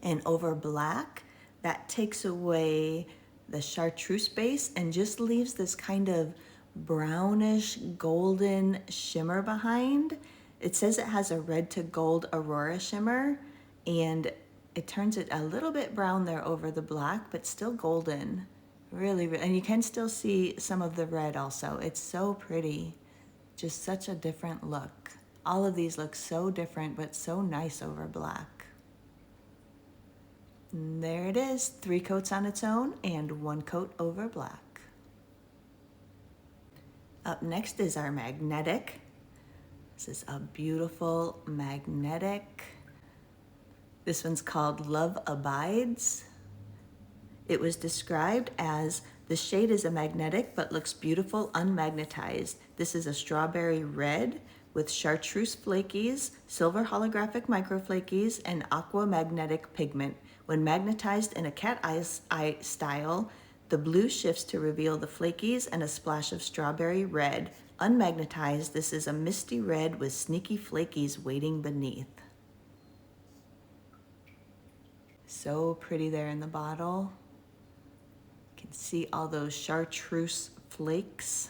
And over black, that takes away the chartreuse base and just leaves this kind of brownish golden shimmer behind. It says it has a red to gold aurora shimmer, and it turns it a little bit brown there over the black, but still golden. Really, and you can still see some of the red also. It's so pretty. Just such a different look. All of these look so different, but so nice over black. And there it is, 3 coats on its own and 1 coat over black. Up next is our magnetic. This is a beautiful magnetic. This one's called Love Abides. It was described as the shade is a magnetic but looks beautiful unmagnetized. This is a strawberry red with chartreuse flakies, silver holographic microflakies, and aqua magnetic pigment. When magnetized in a cat eye style, the blue shifts to reveal the flakies and a splash of strawberry red. Unmagnetized, this is a misty red with sneaky flakies waiting beneath. So pretty there in the bottle. You can see all those chartreuse flakes.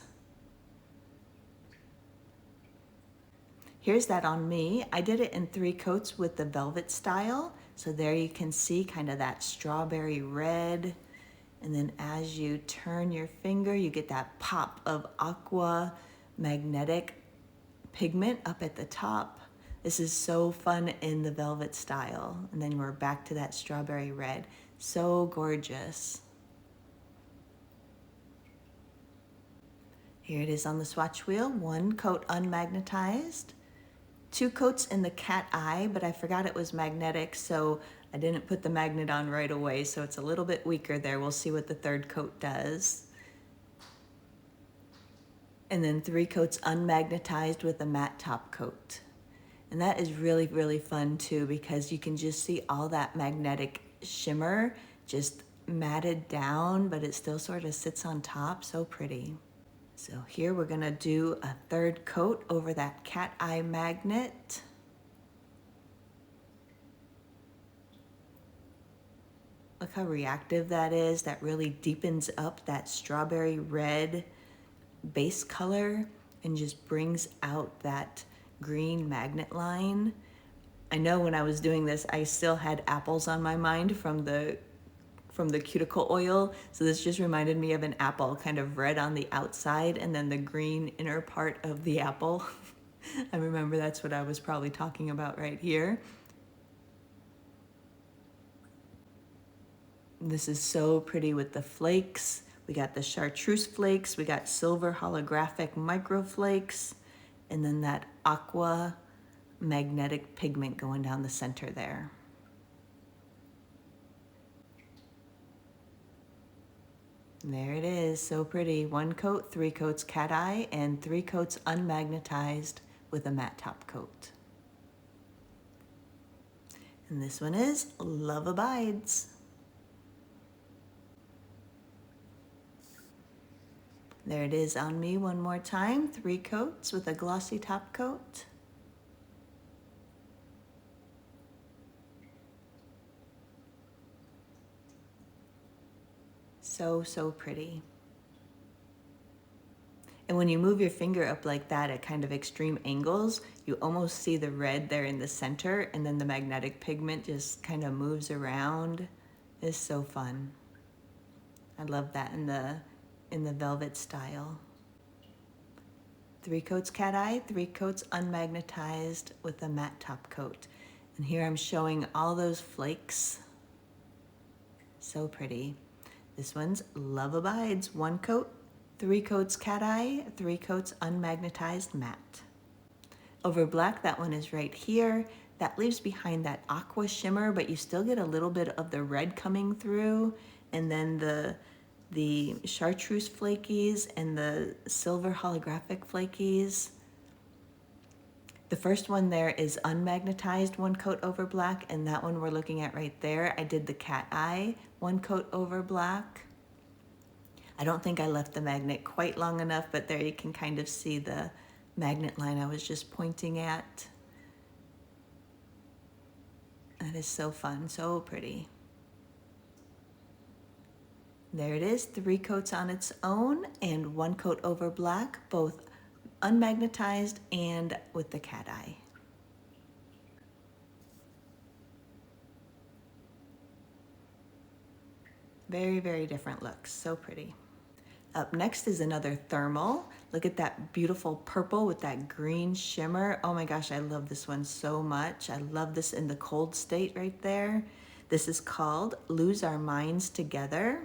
Here's that on me. I did it in 3 coats with the velvet style. So there you can see kind of that strawberry red. And then as you turn your finger, you get that pop of aqua magnetic pigment up at the top. This is so fun in the velvet style. And then we're back to that strawberry red. So gorgeous. Here it is on the swatch wheel, 1 coat unmagnetized, 2 coats in the cat eye, but I forgot it was magnetic, so I didn't put the magnet on right away, so it's a little bit weaker there. We'll see what the 3rd coat does. And then 3 coats unmagnetized with a matte top coat. And that is really, really fun too, because you can just see all that magnetic shimmer just matted down, but it still sort of sits on top. So pretty. So here we're gonna do a 3rd coat over that cat eye magnet. Look how reactive that is. That really deepens up that strawberry red base color and just brings out that green magnet line. I know when I was doing this, I still had apples on my mind from the cuticle oil. So this just reminded me of an apple, kind of red on the outside and then the green inner part of the apple. I remember that's what I was probably talking about right here. This is so pretty with the flakes. We got the chartreuse flakes, we got silver holographic micro flakes, and then that aqua magnetic pigment going down the center there. There it is, so pretty. 1 coat, 3 coats cat eye, and 3 coats unmagnetized with a matte top coat. And this one is Love Abides. There it is on me one more time, 3 coats with a glossy top coat. So, so pretty. And when you move your finger up like that at kind of extreme angles, you almost see the red there in the center, and then the magnetic pigment just kind of moves around. It's so fun. I love that in the velvet style. 3 coats cat eye, 3 coats unmagnetized with a matte top coat. And here I'm showing all those flakes. So pretty. This one's Love Abides, 1 coat, 3 coats cat eye, 3 coats unmagnetized matte. Over black, that one is right here. That leaves behind that aqua shimmer, but you still get a little bit of the red coming through, and then the chartreuse flakies and the silver holographic flakies. The first one there is unmagnetized, 1 coat over black, and that one we're looking at right there. I did the cat eye, 1 coat over black. I don't think I left the magnet quite long enough, but there you can kind of see the magnet line I was just pointing at. That is so fun, so pretty. There it is, 3 coats on its own and 1 coat over black, both unmagnetized and with the cat eye. Very, very different looks, so pretty. Up next is another thermal. Look at that beautiful purple with that green shimmer. Oh my gosh, I love this one so much. I love this in the cold state right there. This is called Lose Our Minds Together.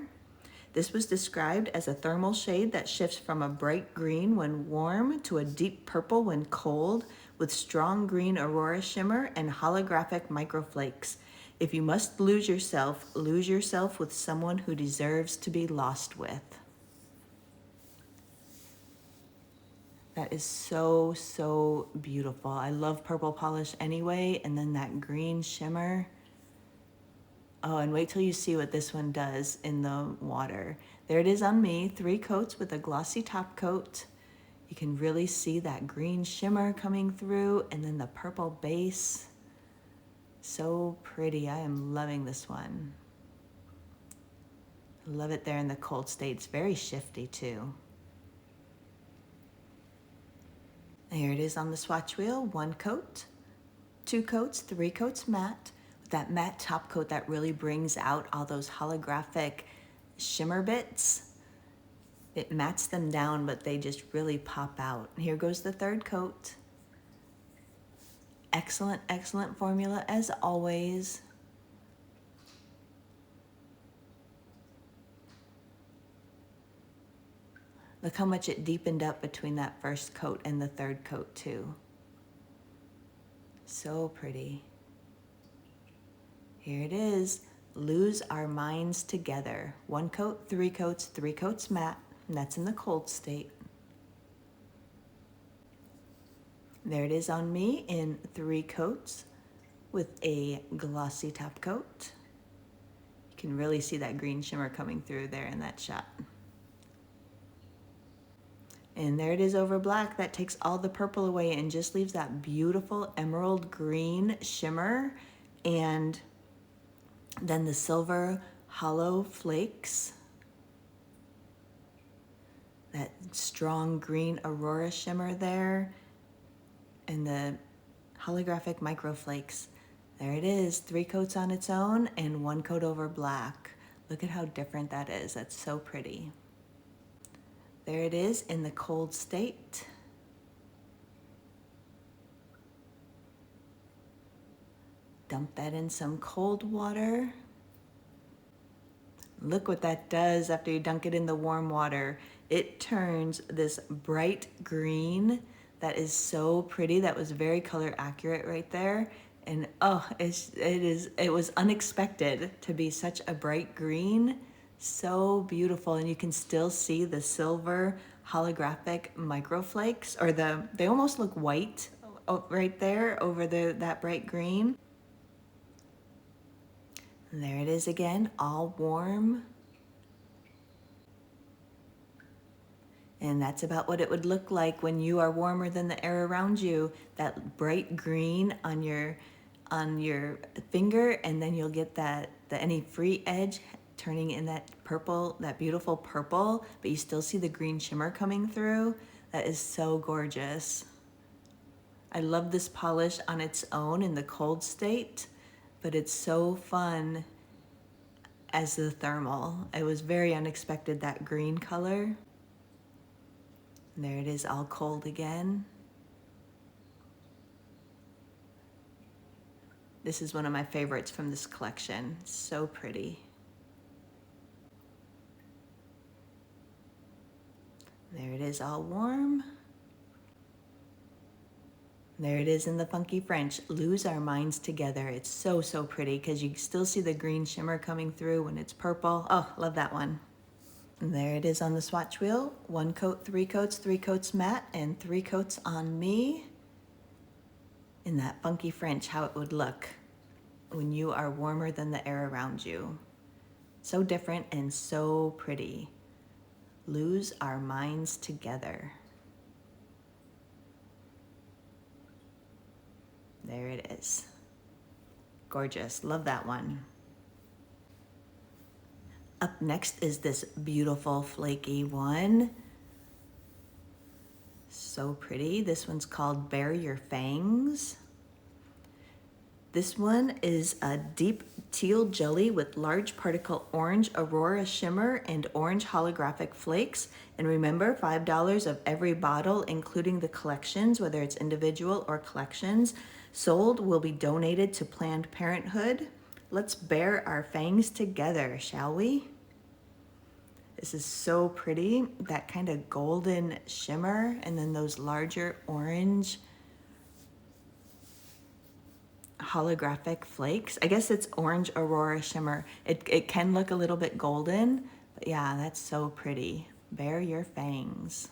This was described as a thermal shade that shifts from a bright green when warm to a deep purple when cold, with strong green aurora shimmer and holographic microflakes. If you must lose yourself with someone who deserves to be lost with. That is so, so beautiful. I love purple polish anyway, and then that green shimmer. Oh, and wait till you see what this one does in the water. There it is on me, 3 coats with a glossy top coat. You can really see that green shimmer coming through, and then the purple base. So pretty. I am loving this one. Love it there in the cold state. It's very shifty too. Here it is on the swatch wheel, 1 coat, 2 coats, 3 coats matte, with that matte top coat that really brings out all those holographic shimmer bits. It mats them down, but they just really pop out. Here goes the 3rd coat. Excellent, excellent formula as always. Look how much it deepened up between that 1st coat and the 3rd coat too. So pretty. Here it is, Lose Our Minds Together. 1 coat, 3 coats, 3 coats matte, and that's in the cold state. There it is on me in 3 coats with a glossy top coat. You can really see that green shimmer coming through there in that shot. And there it is over black. That takes all the purple away and just leaves that beautiful emerald green shimmer. And then the silver hollow flakes. That strong green aurora shimmer there. And the holographic microflakes. There it is, 3 coats on its own and 1 coat over black. Look at how different that is. That's so pretty. There it is in the cold state. Dump that in some cold water. Look what that does after you dunk it in the warm water. It turns this bright green that is so pretty. That was very color accurate right there. And oh, it was unexpected to be such a bright green. So beautiful, and you can still see the silver holographic microflakes, or they almost look white right there over that bright green. And there it is again, all warm. And that's about what it would look like when you are warmer than the air around you. That bright green on your finger, and then you'll get any free edge turning in that purple, that beautiful purple, but you still see the green shimmer coming through. That is so gorgeous. I love this polish on its own in the cold state, but it's so fun as the thermal. It was very unexpected, that green color. And there it is, all cold again. This is one of my favorites from this collection. So pretty. There it is, all warm. There it is in the funky French, Lose Our Minds Together. It's so, so pretty because you still see the green shimmer coming through when it's purple. Oh, love that one. And there it is on the swatch wheel. 1 coat, 3 coats, 3 coats matte, and 3 coats on me. In that funky French, how it would look when you are warmer than the air around you. So different and so pretty. Lose Our Minds Together. There it is. Gorgeous, love that one. Up next is this beautiful flaky one. So pretty. This one's called Bare Your Fangs. This one is a deep teal jelly with large particle orange aurora shimmer and orange holographic flakes. And remember, $5 of every bottle, including the collections, whether it's individual or collections, sold will be donated to Planned Parenthood. Let's bare our fangs together, shall we? This is so pretty, that kind of golden shimmer, and then those larger orange holographic flakes. I guess it's orange aurora shimmer. It can look a little bit golden, but yeah, that's so pretty. Bare your fangs.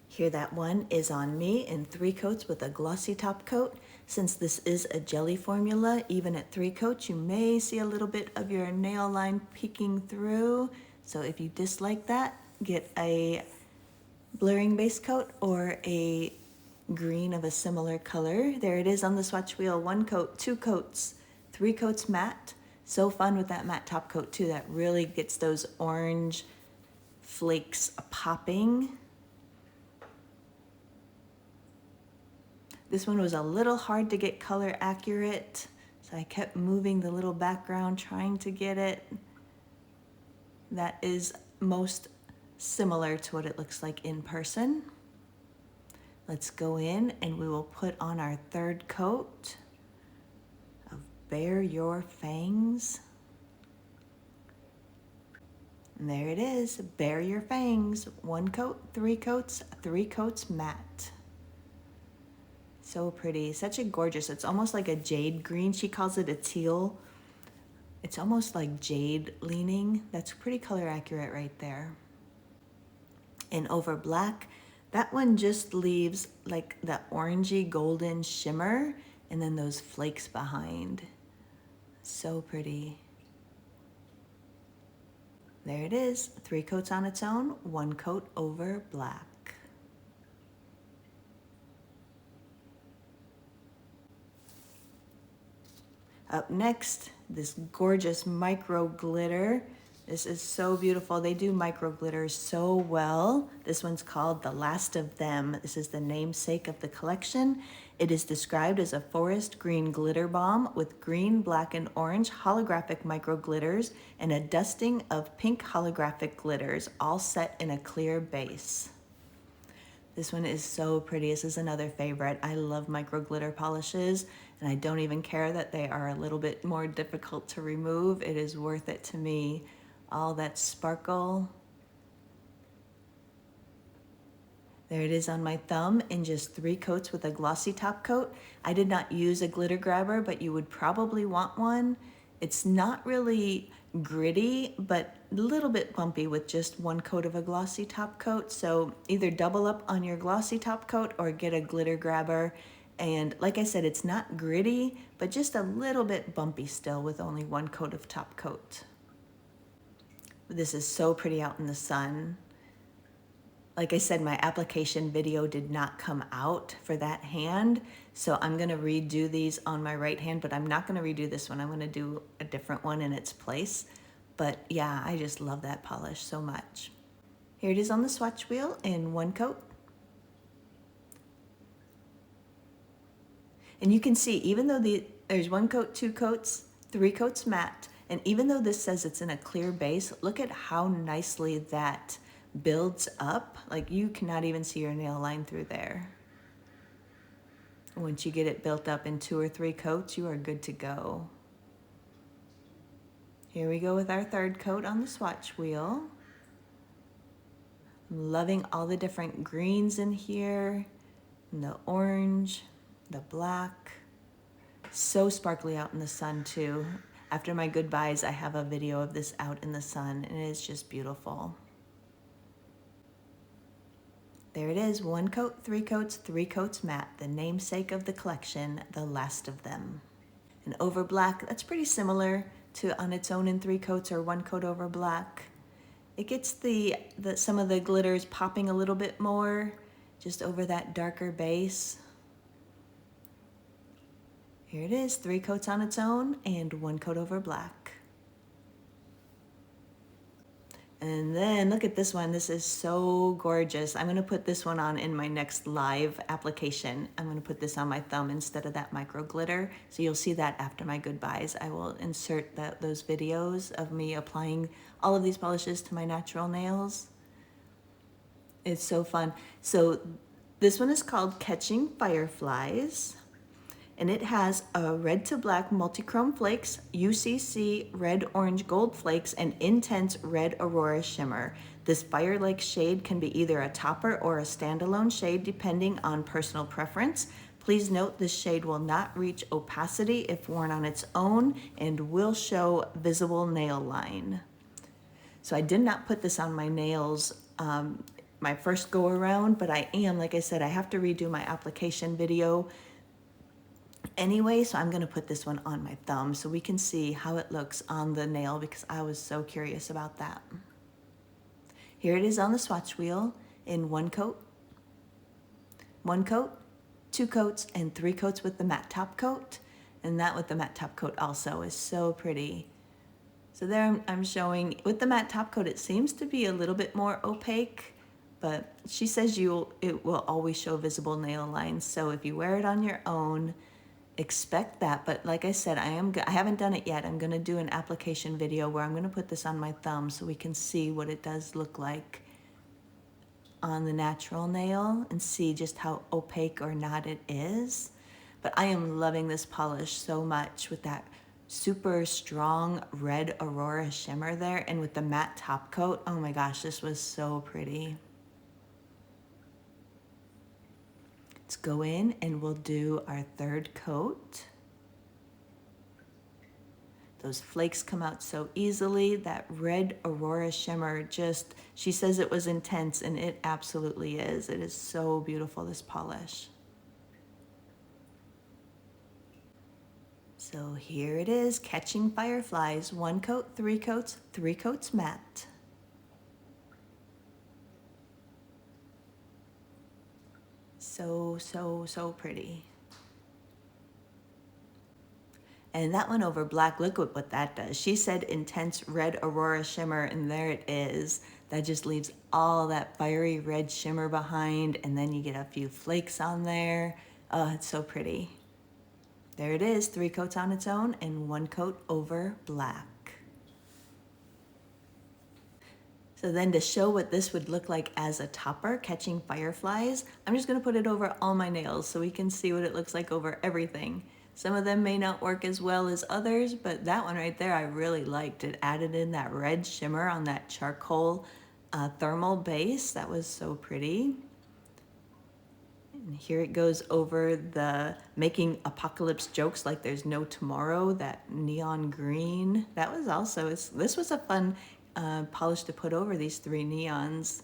Here, that one is on me in 3 coats with a glossy top coat. Since this is a jelly formula, even at 3 coats, you may see a little bit of your nail line peeking through. So if you dislike that, get a blurring base coat or a green of a similar color. There it is on the swatch wheel. 1 coat, 2 coats, 3 coats matte. So fun with that matte top coat too. That really gets those orange flakes popping. This one was a little hard to get color accurate, so I kept moving the little background trying to get it. That is most similar to what it looks like in person. Let's go in and we will put on our 3rd coat of Bare Your Fangs. And there it is, Bare Your Fangs. 1 coat, 3 coats, 3 coats matte. So pretty, such a gorgeous, it's almost like a jade green. She calls it a teal. It's almost like jade leaning. That's pretty color accurate right there. And over black, that one just leaves like the orangey golden shimmer and then those flakes behind. So pretty. There it is, 3 coats on its own, 1 coat over black. Up next, this gorgeous micro glitter. This is so beautiful. They do micro glitters so well. This one's called The Last of Them. This is the namesake of the collection. It is described as a forest green glitter bomb with green, black, and orange holographic micro glitters and a dusting of pink holographic glitters, all set in a clear base. This one is so pretty. This is another favorite. I love micro glitter polishes, and I don't even care that they are a little bit more difficult to remove. It is worth it to me. All that sparkle. There it is on my thumb in just 3 coats with a glossy top coat. I did not use a glitter grabber, but you would probably want one. It's not really gritty, but a little bit bumpy with just 1 coat of a glossy top coat. So either double up on your glossy top coat or get a glitter grabber. And like I said, it's not gritty, but just a little bit bumpy still with only 1 coat of top coat. This is so pretty out in the sun. Like I said, my application video did not come out for that hand, so I'm gonna redo these on my right hand, but I'm not gonna redo this one. I'm gonna do a different one in its place. But yeah, I just love that polish so much. Here it is on the swatch wheel in 1 coat. And you can see, even though there's 1 coat, 2 coats, 3 coats matte, and even though this says it's in a clear base, look at how nicely that builds up. Like, you cannot even see your nail line through there. Once you get it built up in 2 or 3 coats, you are good to go. Here we go with our 3rd coat on the swatch wheel. I'm loving all the different greens in here, and the orange, the black. So sparkly out in the sun too. After my goodbyes, I have a video of this out in the sun, and it is just beautiful. There it is, 1 coat, 3 coats, 3 coats matte, the namesake of the collection, The Last of Them. And over black, that's pretty similar to on its own in 3 coats or 1 coat over black. It gets some of the glitters popping a little bit more, just over that darker base. Here it is, 3 coats on its own and 1 coat over black. And then look at this one. This is so gorgeous. I'm gonna put this one on in my next live application. I'm gonna put this on my thumb instead of that micro glitter. So you'll see that after my goodbyes. I will insert those videos of me applying all of these polishes to my natural nails. It's so fun. So this one is called Catching Fireflies. And it has a red to black multichrome flakes, UCC red orange gold flakes, and intense red aurora shimmer. This fire-like shade can be either a topper or a standalone shade depending on personal preference. Please note this shade will not reach opacity if worn on its own and will show visible nail line. So I did not put this on my nails my first go around, but I am, like I said, I have to redo my application video anyway, so I'm going to put this one on my thumb so we can see how it looks on the nail because I was so curious about that. Here it is on the swatch wheel in 1 coat, 2 coats, and 3 coats with the matte top coat. And that with the matte top coat also is so pretty. So there I'm showing, with the matte top coat, it seems to be a little bit more opaque, but she says it will always show visible nail lines. So if you wear it on your own, expect that. But like I said, I haven't done it yet. I'm going to do an application video where I'm going to put this on my thumb so we can see what it does look like on the natural nail and see just how opaque or not it is. But I am loving this polish so much with that super strong red aurora shimmer there, and with the matte top coat. Oh my gosh, this was so pretty. Let's go in and we'll do our 3rd coat. Those flakes come out so easily. That red aurora shimmer just, she says it was intense, and it absolutely is. It is so beautiful, this polish. So here it is, Catching Fireflies, 1 coat, 3 coats, 3 coats matte. So, so, so pretty. And that one over black, look what that does. She said intense red aurora shimmer, and there it is. That just leaves all that fiery red shimmer behind, and then you get a few flakes on there. Oh, it's so pretty. There it is, 3 coats on its own and 1 coat over black. So then to show what this would look like as a topper, Catching Fireflies, I'm just gonna put it over all my nails so we can see what it looks like over everything. Some of them may not work as well as others, but that one right there I really liked. It added in that red shimmer on that charcoal thermal base. That was so pretty. And here it goes over the making apocalypse jokes like there's no tomorrow, that neon green. That was also, this was a fun polish to put over these 3 neons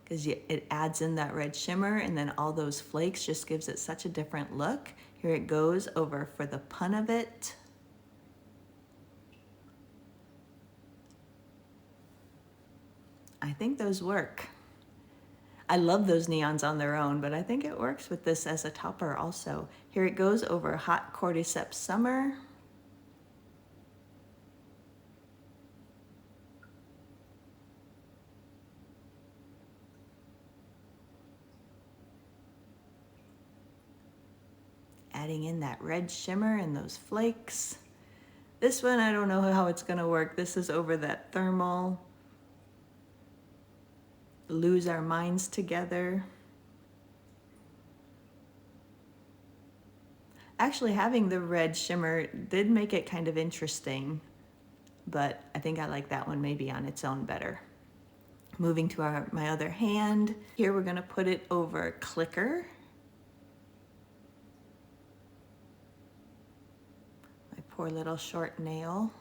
because it adds in that red shimmer, and then all those flakes just gives it such a different look. Here it goes over for the pun of it. I think those work. I love those neons on their own, but I think it works with this as a topper also. Here it goes over Hot Cordyceps Summer. Adding in that red shimmer and those flakes. This one, I don't know how it's gonna work. This is over that thermal. Lose Our Minds Together. Actually, having the red shimmer did make it kind of interesting, but I think I like that one maybe on its own better. Moving to my other hand. Here we're gonna put it over Clicker. My poor little short nail.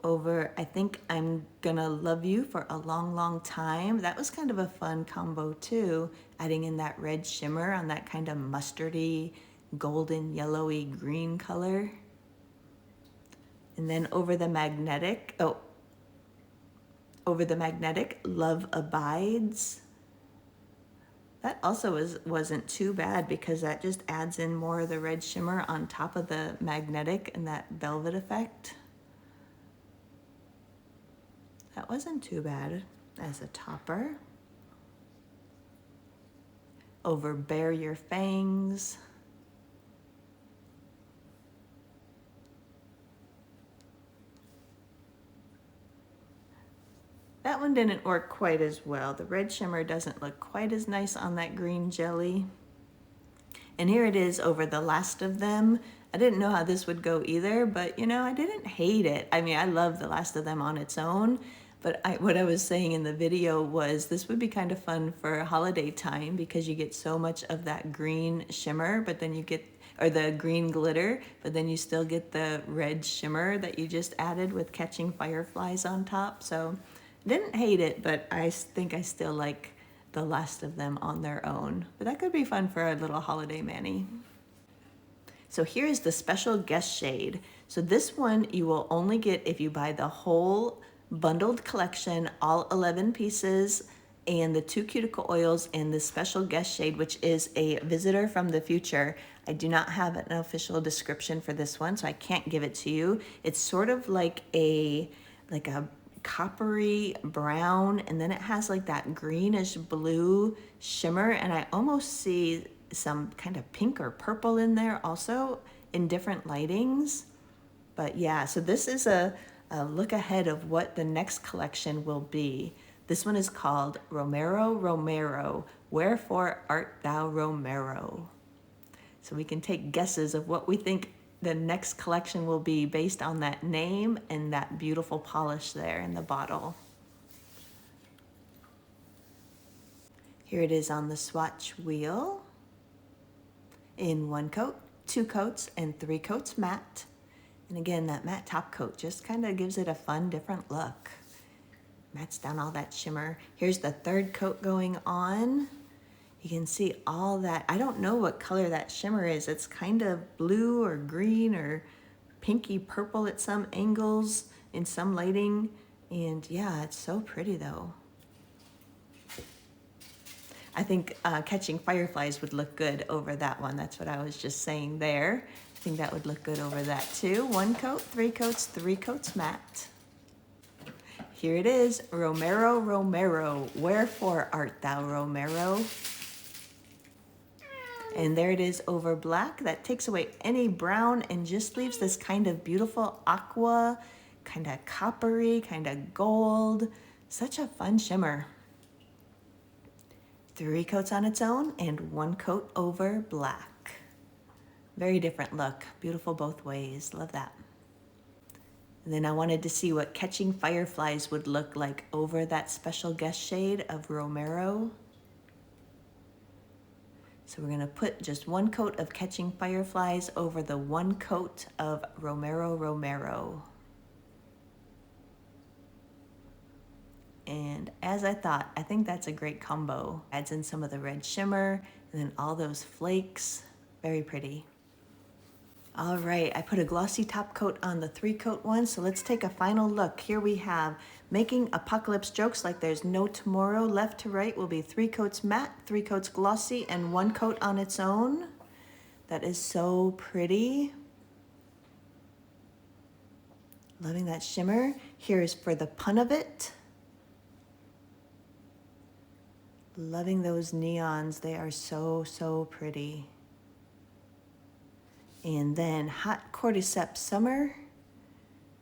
Over I Think I'm Gonna Love You for a Long, Long Time. That was kind of a fun combo too, adding in that red shimmer on that kind of mustardy, golden, yellowy green color. And then over the magnetic, Love Abides. That also wasn't too bad because that just adds in more of the red shimmer on top of the magnetic and that velvet effect. That wasn't too bad as a topper. Over Bare Your Fangs. That one didn't work quite as well. The red shimmer doesn't look quite as nice on that green jelly. And here it is over The Last of Them. I didn't know how this would go either, but you know, I didn't hate it. I mean, I love The Last of Them on its own, but what I was saying in the video was this would be kind of fun for holiday time because you get so much of that green shimmer, but then you get, or the green glitter, but then you still get the red shimmer that you just added with Catching Fireflies on top. So didn't hate it, but I think I still like The Last of Them on their own. But that could be fun for a little holiday mani. So here's the special guest shade. So this one you will only get if you buy the whole bundled collection, all 11 pieces, and the 2 cuticle oils and the special guest shade, which is a visitor from the future. I do not have an official description for this one, so I can't give it to you. It's sort of like a coppery brown, and then it has like that greenish blue shimmer, and I almost see some kind of pink or purple in there also in different lightings. But yeah, so this is a look ahead of what the next collection will be. This one is called Romero, Romero, Wherefore Art Thou Romero? So we can take guesses of what we think the next collection will be based on that name and that beautiful polish there in the bottle. Here it is on the swatch wheel in 1 coat, 2 coats, and 3 coats matte. And again, that matte top coat just kind of gives it a fun, different look. Mattes down all that shimmer. Here's the 3rd coat going on. You can see all that. I don't know what color that shimmer is. It's kind of blue or green or pinky purple at some angles in some lighting. And yeah, it's so pretty though. I think Catching Fireflies would look good over that one. That's what I was just saying there. I think that would look good over that too. 1 coat, 3 coats, 3 coats matte. Here it is, Romero, Romero, Wherefore Art Thou Romero? And there it is over black. That takes away any brown and just leaves this kind of beautiful aqua, kind of coppery, kind of gold. Such a fun shimmer. 3 coats on its own and 1 coat over black. Very different look. Beautiful both ways. Love that. And then I wanted to see what Catching Fireflies would look like over that special guest shade of Romero. So we're going to put just 1 coat of Catching Fireflies over the 1 coat of Romero, Romero. And as I thought, I think that's a great combo. Adds in some of the red shimmer and then all those flakes. Very pretty. All right, I put a glossy top coat on the 3 coat one, so let's take a final look. Here we have Making Apocalypse Jokes Like There's No Tomorrow. Left to right will be 3 coats matte, 3 coats glossy, and 1 coat on its own. That is so pretty. Loving that shimmer. Here's For the Pun of It. Loving those neons. They are so, so pretty. And then Hot Cordyceps Summer.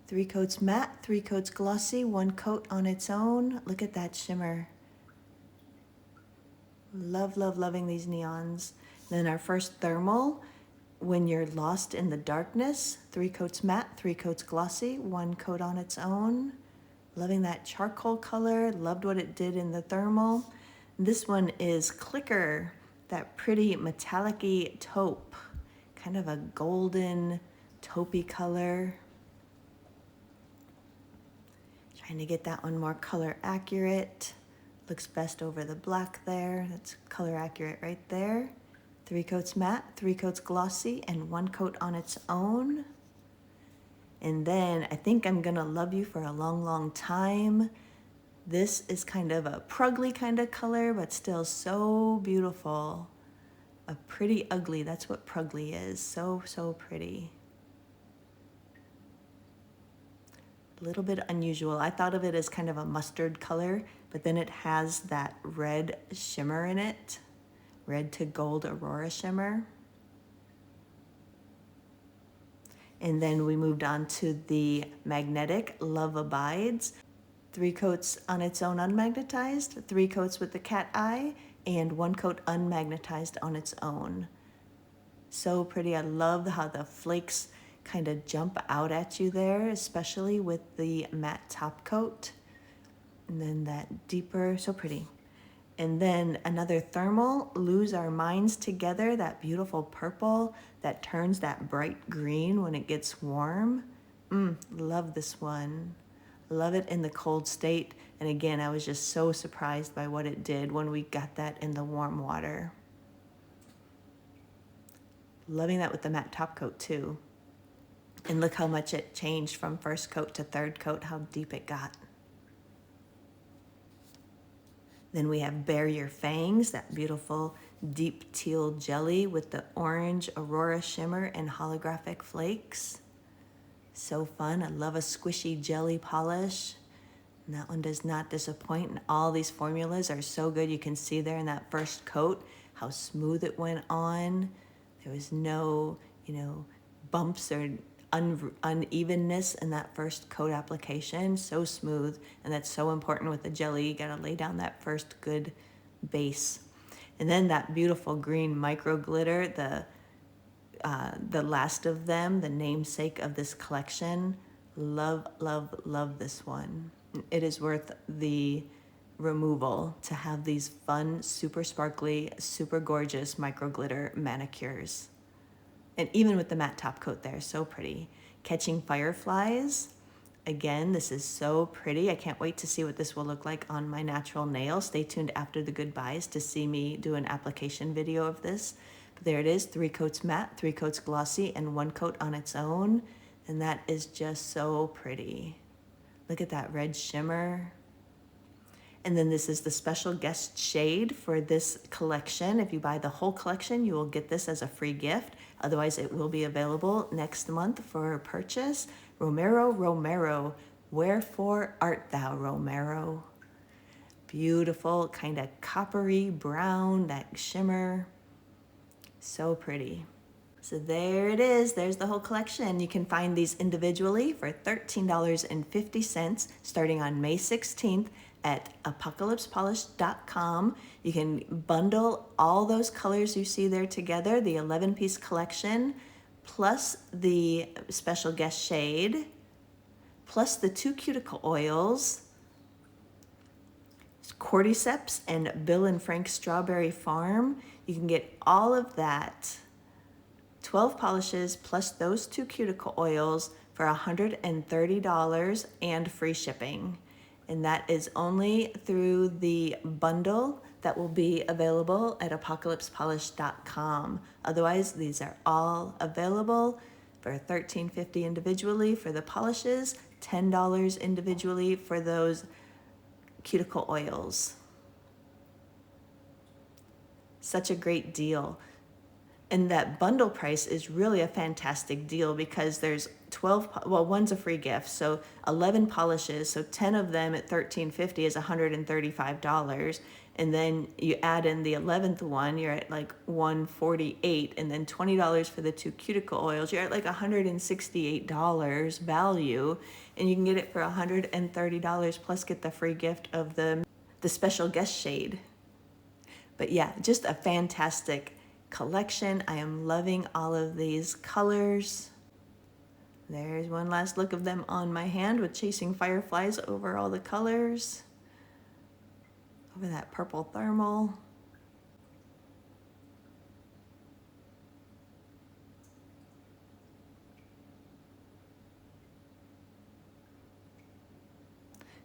3 coats matte, 3 coats glossy, 1 coat on its own. Look at that shimmer. Love, love, loving these neons. Then our first thermal, When You're Lost in the Darkness. 3 coats matte, 3 coats glossy, 1 coat on its own. Loving that charcoal color. Loved what it did in the thermal. This one is Clicker, that pretty metallic-y taupe. Kind of a golden taupey color. Trying to get that one more color accurate. Looks best over the black there. That's color accurate right there. 3 coats matte, 3 coats glossy, and 1 coat on its own. And then I think I'm gonna love you for a long, long time. This is kind of a pruggly kind of color, but still so beautiful. A pretty ugly, that's what pruggly is. So, so pretty. A little bit unusual. I thought of it as kind of a mustard color, but then it has that red shimmer in it. Red to gold aurora shimmer. And then we moved on to the magnetic Love Abides. 3 coats on its own unmagnetized, 3 coats with the cat eye, and 1 coat unmagnetized on its own. So pretty. I love how the flakes kind of jump out at you there, especially with the matte top coat. And then that deeper, so pretty. And then another thermal, Lose Our Minds Together, that beautiful purple that turns that bright green when it gets warm. Love this one. Love it in the cold state. And again, I was just so surprised by what it did when we got that in the warm water. Loving that with the matte top coat too. And look how much it changed from first coat to third coat, how deep it got. Then we have Bare Your Fangs, that beautiful deep teal jelly with the orange aurora shimmer and holographic flakes. So fun. I love a squishy jelly polish. And that one does not disappoint. And all these formulas are so good. You can see there in that first coat how smooth it went on. There was no, bumps or unevenness in that first coat application. So smooth. And that's so important with the jelly. You got to lay down that first good base. And then that beautiful green micro glitter, the last of them, the namesake of this collection. Love, love, love this one. It is worth the removal to have these fun, super sparkly, super gorgeous micro glitter manicures. And even with the matte top coat there, so pretty. Catching Fireflies. Again, this is so pretty. I can't wait to see what this will look like on my natural nail. Stay tuned after the goodbyes to see me do an application video of this. But there it is, 3 coats matte, 3 coats glossy, and 1 coat on its own. And that is just so pretty. Look at that red shimmer. And then this is the special guest shade for this collection. If you buy the whole collection, you will get this as a free gift. Otherwise, it will be available next month for purchase. Romero, Romero, wherefore art thou, Romero? Beautiful, kind of coppery brown, that shimmer. So pretty. So there it is. There's the whole collection. You can find these individually for $13.50 starting on May 16th at apocalypsepolish.com. You can bundle all those colors you see there together, the 11-piece collection, plus the special guest shade, plus the 2 cuticle oils, cordyceps, and Bill and Frank Strawberry Farm. You can get all of that, 12 polishes plus those 2 cuticle oils for $130 and free shipping. And that is only through the bundle that will be available at apocalypsepolish.com. Otherwise, these are all available for $13.50 individually for the polishes, $10 individually for those cuticle oils. Such a great deal. And that bundle price is really a fantastic deal because there's 12, well, one's a free gift, so 11 polishes, so 10 of them at $13.50 is $135. And then you add in the 11th one, you're at like $148, and then $20 for the 2 cuticle oils, you're at like $168 value, and you can get it for $130 plus get the free gift of the special guest shade. But yeah, just a fantastic collection. I am loving all of these colors. There's one last look of them on my hand with Chasing Fireflies over all the colors. Over that purple thermal.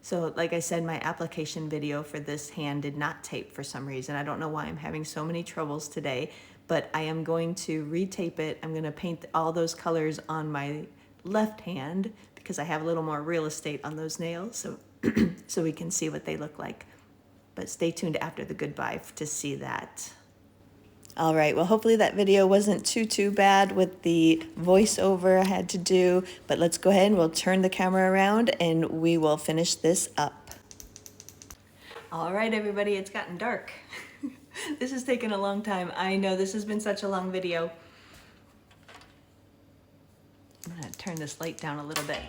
So like I said, my application video for this hand did not tape for some reason. I don't know why I'm having so many troubles today, but I am going to retape it. I'm going to paint all those colors on my left hand because I have a little more real estate on those nails. So so we can see what they look like. But stay tuned after the goodbye to see that. All right, well, hopefully that video wasn't too bad with the voiceover I had to do, but let's go ahead and we'll turn the camera around and we will finish this up. All right, everybody, it's gotten dark. This has taken a long time. I know this has been such a long video. I'm gonna turn this light down a little bit.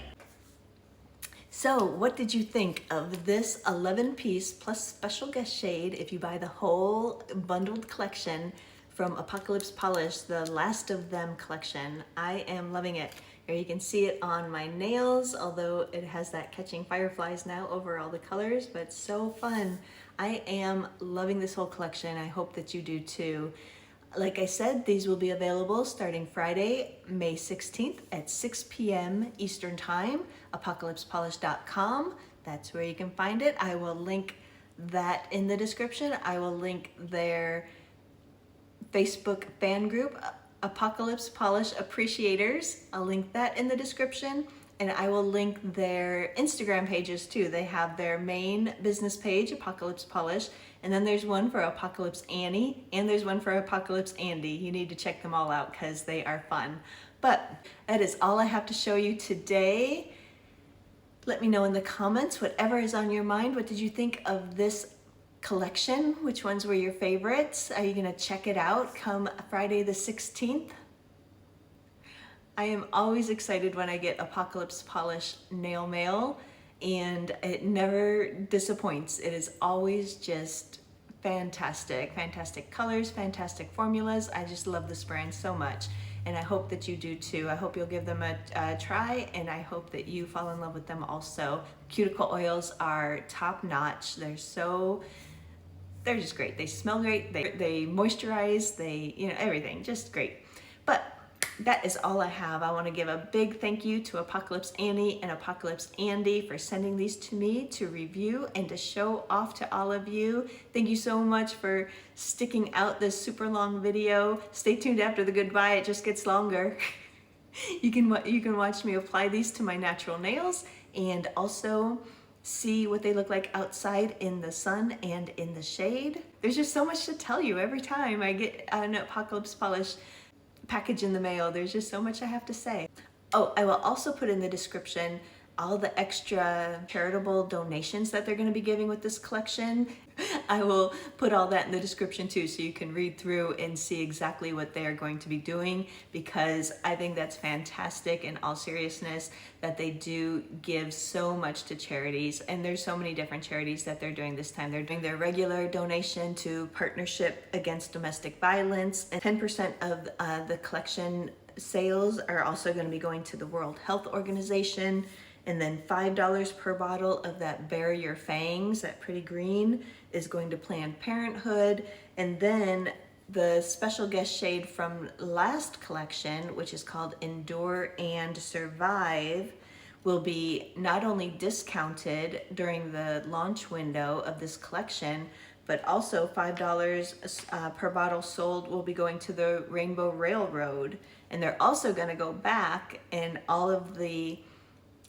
So what did you think of this 11-piece plus special guest shade if you buy the whole bundled collection from Apocalypse Polish, the last of them collection? I am loving it. Here you can see it on my nails, although it has that catching fireflies now over all the colors, but it's so fun. I am loving this whole collection. I hope that you do too. Like I said, these will be available starting Friday, May 16th at 6 p.m. Eastern Time, apocalypsepolish.com. That's where you can find it. I will link that in the description. I will link their Facebook fan group, Apocalypse Polish Appreciators. I'll link that in the description. And I will link their Instagram pages too. They have their main business page, Apocalypse Polish, and then there's one for Apocalypse Annie, and there's one for Apocalypse Andy. You need to check them all out because they are fun. But that is all I have to show you today. Let me know in the comments whatever is on your mind. What did you think of this collection? Which ones were your favorites? Are you gonna check it out come Friday the 16th? I am always excited when I get Apocalypse Polish nail mail, and it never disappoints. It is always just fantastic. Fantastic colors, fantastic formulas. I just love this brand so much, and I hope that you do too. I hope you'll give them a try, and I hope that you fall in love with them also. Cuticle oils are top notch. They're just great. They smell great, they moisturize, everything, just great. But that is all I have. I want to give a big thank you to Apocalypse Annie and Apocalypse Andy for sending these to me to review and to show off to all of you. Thank you so much for sticking out this super long video. Stay tuned after the goodbye, it just gets longer. You can watch me apply these to my natural nails and also see what they look like outside in the sun and in the shade. There's just so much to tell you every time I get an Apocalypse Polish package in the mail. There's just so much I have to say. Oh, I will also put in the description all the extra charitable donations that they're going to be giving with this collection. I will put all that in the description too, so you can read through and see exactly what they are going to be doing, because I think that's fantastic in all seriousness that they do give so much to charities, and there's so many different charities that they're doing this time. They're doing their regular donation to Partnership Against Domestic Violence, and 10% of the collection sales are also going to be going to the World Health Organization. And then $5 per bottle of that Bare Your Fangs, that pretty green, is going to Planned Parenthood. And then the special guest shade from last collection, which is called Endure and Survive, will be not only discounted during the launch window of this collection, but also $5 per bottle sold will be going to the Rainbow Railroad. And they're also going to go back, and all of the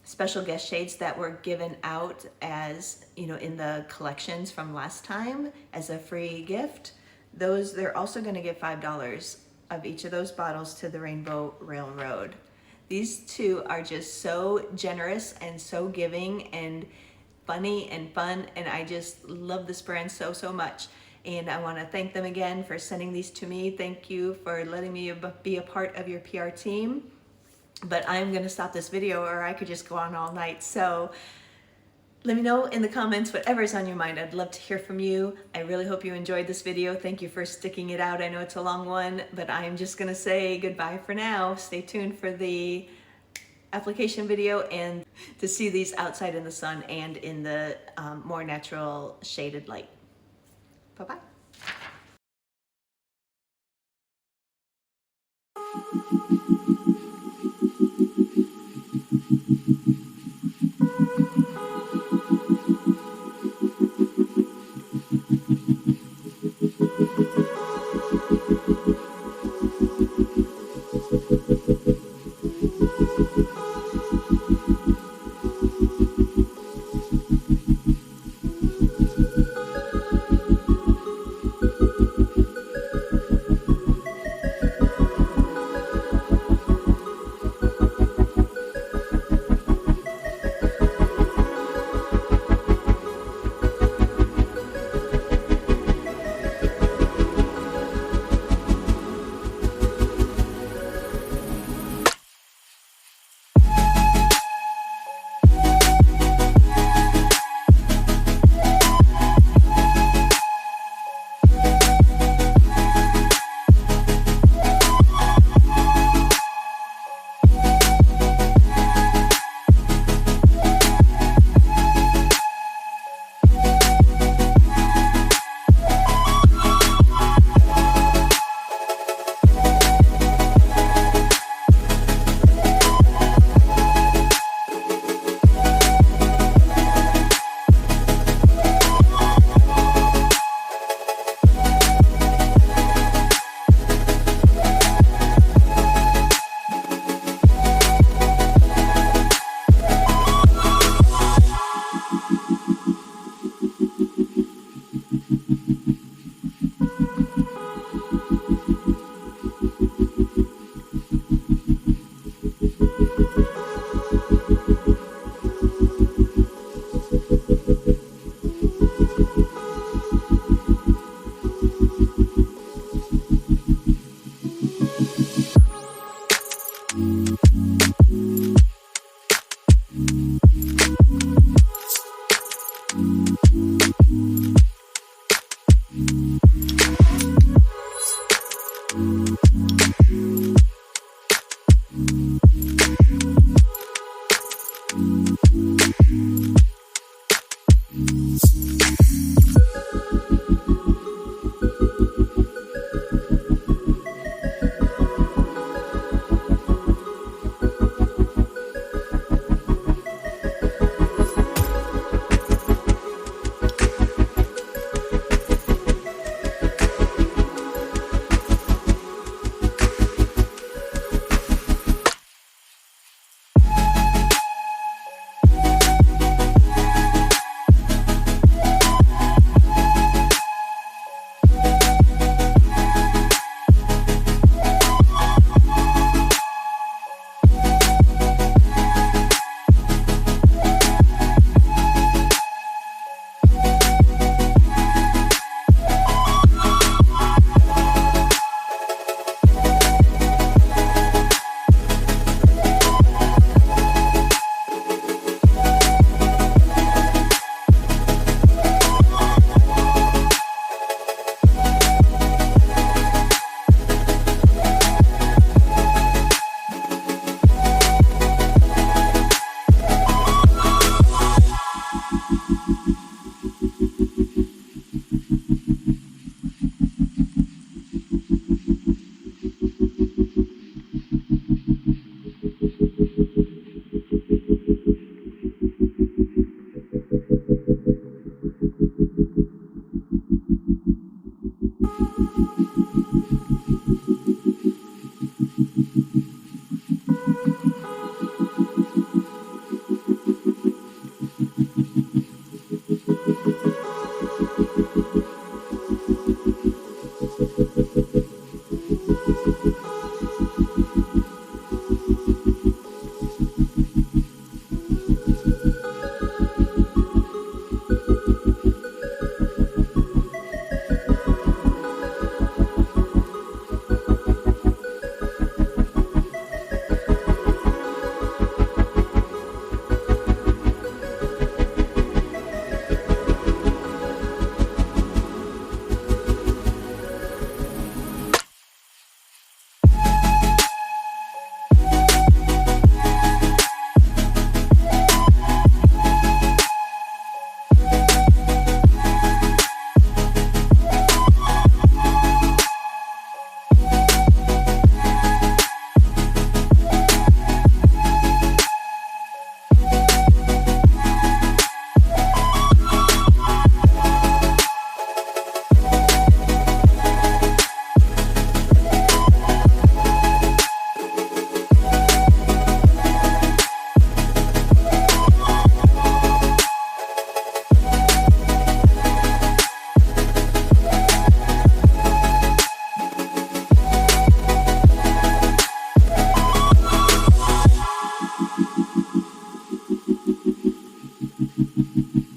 special guest shades that were given out as, in the collections from last time as a free gift, they're also going to give $5 of each of those bottles to the Rainbow Railroad. These two are just so generous and so giving and funny and fun, and I just love this brand so much. And I want to thank them again for sending these to me. Thank you for letting me be a part of your PR team. But I'm going to stop this video, or I could just go on all night. So let me know in the comments whatever's on your mind. I'd love to hear from you. I really hope you enjoyed this video. Thank you for sticking it out. I know it's a long one, but I'm just going to say goodbye for now. Stay tuned for the application video and to see these outside in the sun and in the more natural shaded light. Bye-bye. you.